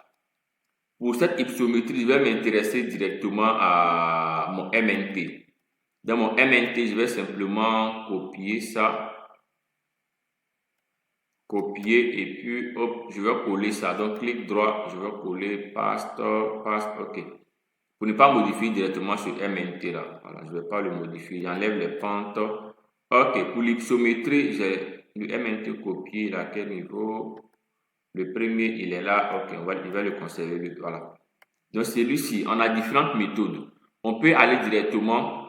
Pour cette hypsométrie, je vais m'intéresser directement à mon MNT. Dans mon MNT, je vais simplement copier ça. copier et puis hop, je vais coller ça. Donc clic droit, je vais coller, paste, ok. Pour ne pas modifier directement sur MNT là, voilà, je ne vais pas le modifier, j'enlève les pentes. Ok, pour l'hypsométrie, j'ai le MNT copié, à quel niveau? Le premier, il est là, ok, je vais le conserver, voilà. Donc celui-ci, on a différentes méthodes. On peut aller directement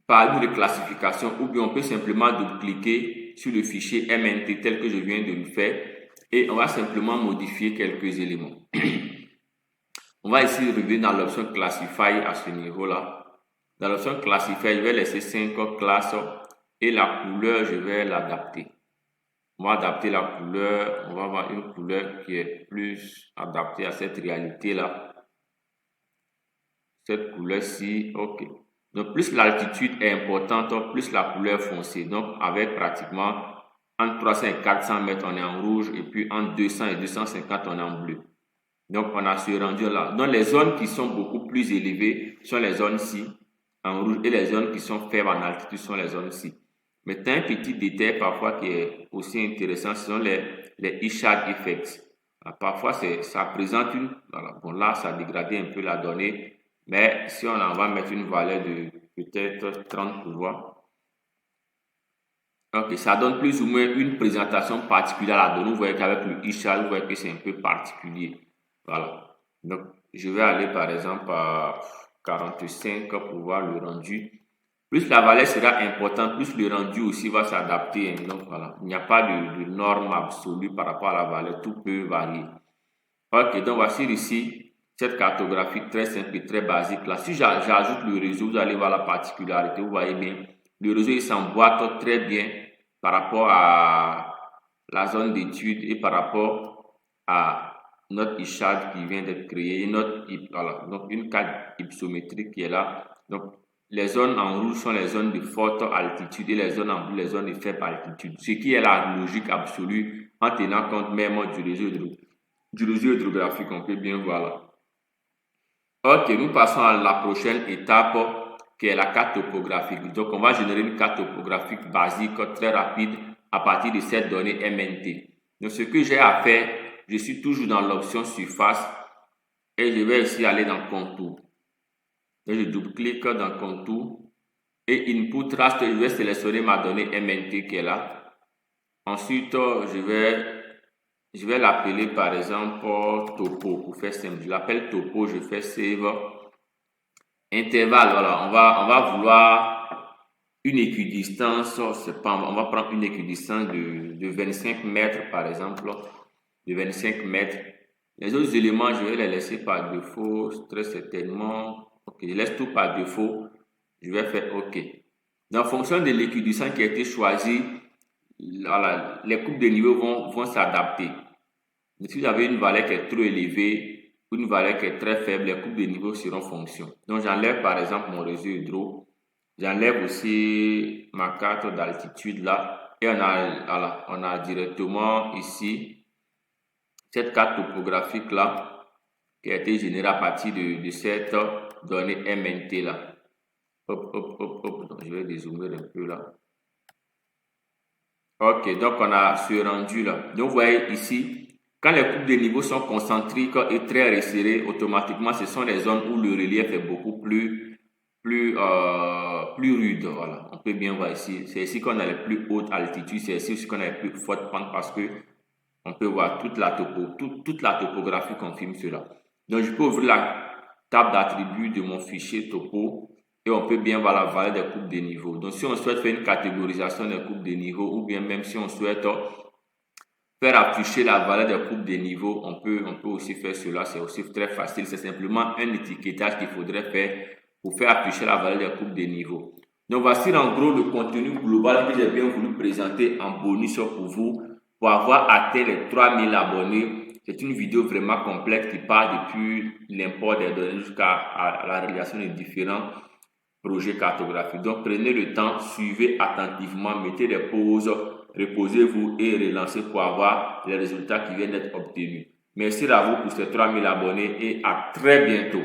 par une classification ou bien on peut simplement double-cliquer sur le fichier MNT tel que je viens de le faire et on va simplement modifier quelques éléments. On va ici revenir dans l'option Classify à ce niveau-là. Dans l'option Classify, je vais laisser 5 classes et la couleur, je vais l'adapter. On va adapter la couleur, on va avoir une couleur qui est plus adaptée à cette réalité-là. Cette couleur-ci, ok. Donc, plus l'altitude est importante, plus la couleur foncée. Donc, avec pratiquement entre 300 et 400 mètres, on est en rouge et puis entre 200 et 250, on est en bleu. Donc, on a ce rendu-là. Donc, les zones qui sont beaucoup plus élevées sont les zones-ci en rouge et les zones qui sont faibles en altitude sont les zones-ci. Maintenant, un petit détail parfois qui est aussi intéressant, ce sont les Ishad effects. Parfois, ça présente une... Voilà, bon, là, ça a dégradé un peu la donnée. Mais si on en va mettre une valeur de peut-être 30 pour voir. Ok, ça donne plus ou moins une présentation particulière à la donnée. Vous voyez qu'avec le Ishad, vous voyez que c'est un peu particulier. Voilà. Donc, je vais aller par exemple à 45 pour voir le rendu. Plus la valeur sera importante, plus le rendu aussi va s'adapter. Donc, voilà. Il n'y a pas de norme absolue par rapport à la valeur. Tout peut varier. Ok, donc voici ici cette cartographie très simple et très basique là. Si j'ajoute le réseau, vous allez voir la particularité. Vous voyez bien, le réseau il s'emboîte très bien par rapport à la zone d'étude et par rapport à notre Ishad qui vient d'être créé, voilà, donc une carte hypsométrique qui est là. Donc les zones en rouge sont les zones de forte altitude et les zones en bleu les zones de faible altitude. Ce qui est la logique absolue en tenant compte même du réseau hydrographique, on peut bien voir là. Ok, nous passons à la prochaine étape qui est la carte topographique. Donc, on va générer une carte topographique basique très rapide à partir de cette donnée MNT. Donc, ce que j'ai à faire, je suis toujours dans l'option surface et je vais ici aller dans contour. Donc, je double-clique dans contour et input raster, je vais sélectionner ma donnée MNT qui est là. Ensuite, je vais l'appeler par exemple topo pour faire simple. Je l'appelle topo, je fais save. Intervalle, voilà, on va vouloir une équidistance, on va prendre une équidistance de 25 mètres par exemple, de 25 mètres. Les autres éléments, je vais les laisser par défaut, très certainement. Ok, je laisse tout par défaut. Je vais faire OK. En fonction de l'équidistance qui a été choisie, voilà, les coupes de niveau vont s'adapter. Si vous avez une valeur qui est trop élevée ou une valeur qui est très faible, les coupes de niveau seront fonction. Donc j'enlève par exemple mon réseau hydro. J'enlève aussi ma carte d'altitude là. Et on a directement ici cette carte topographique là qui a été générée à partir de cette donnée MNT là. Hop, hop, hop, hop. Donc, je vais dézoomer un peu là. Ok, donc on a ce rendu là. Donc vous voyez ici, quand les coupes de niveau sont concentriques et très resserrées, automatiquement ce sont les zones où le relief est beaucoup plus rude. Voilà, on peut bien voir ici. C'est ici qu'on a les plus hautes altitudes, c'est ici qu'on a les plus fortes pentes parce que on peut voir toute la topographie confirme cela. Donc je peux ouvrir la table d'attributs de mon fichier topo. Et on peut bien voir la valeur des coupes de niveau. Donc, si on souhaite faire une catégorisation des coupes de niveau ou bien même si on souhaite faire afficher la valeur des coupes de niveau, on peut aussi faire cela. C'est aussi très facile. C'est simplement un étiquetage qu'il faudrait faire pour faire afficher la valeur des coupes de niveau. Donc, voici en gros le contenu global que j'ai bien voulu présenter en bonus pour vous pour avoir atteint les 3000 abonnés. C'est une vidéo vraiment complexe qui part depuis l'import des données jusqu'à la réalisation de différents projet cartographique. Donc, prenez le temps, suivez attentivement, mettez des pauses, reposez-vous et relancez pour avoir les résultats qui viennent d'être obtenus. Merci à vous pour ces 3000 abonnés et à très bientôt.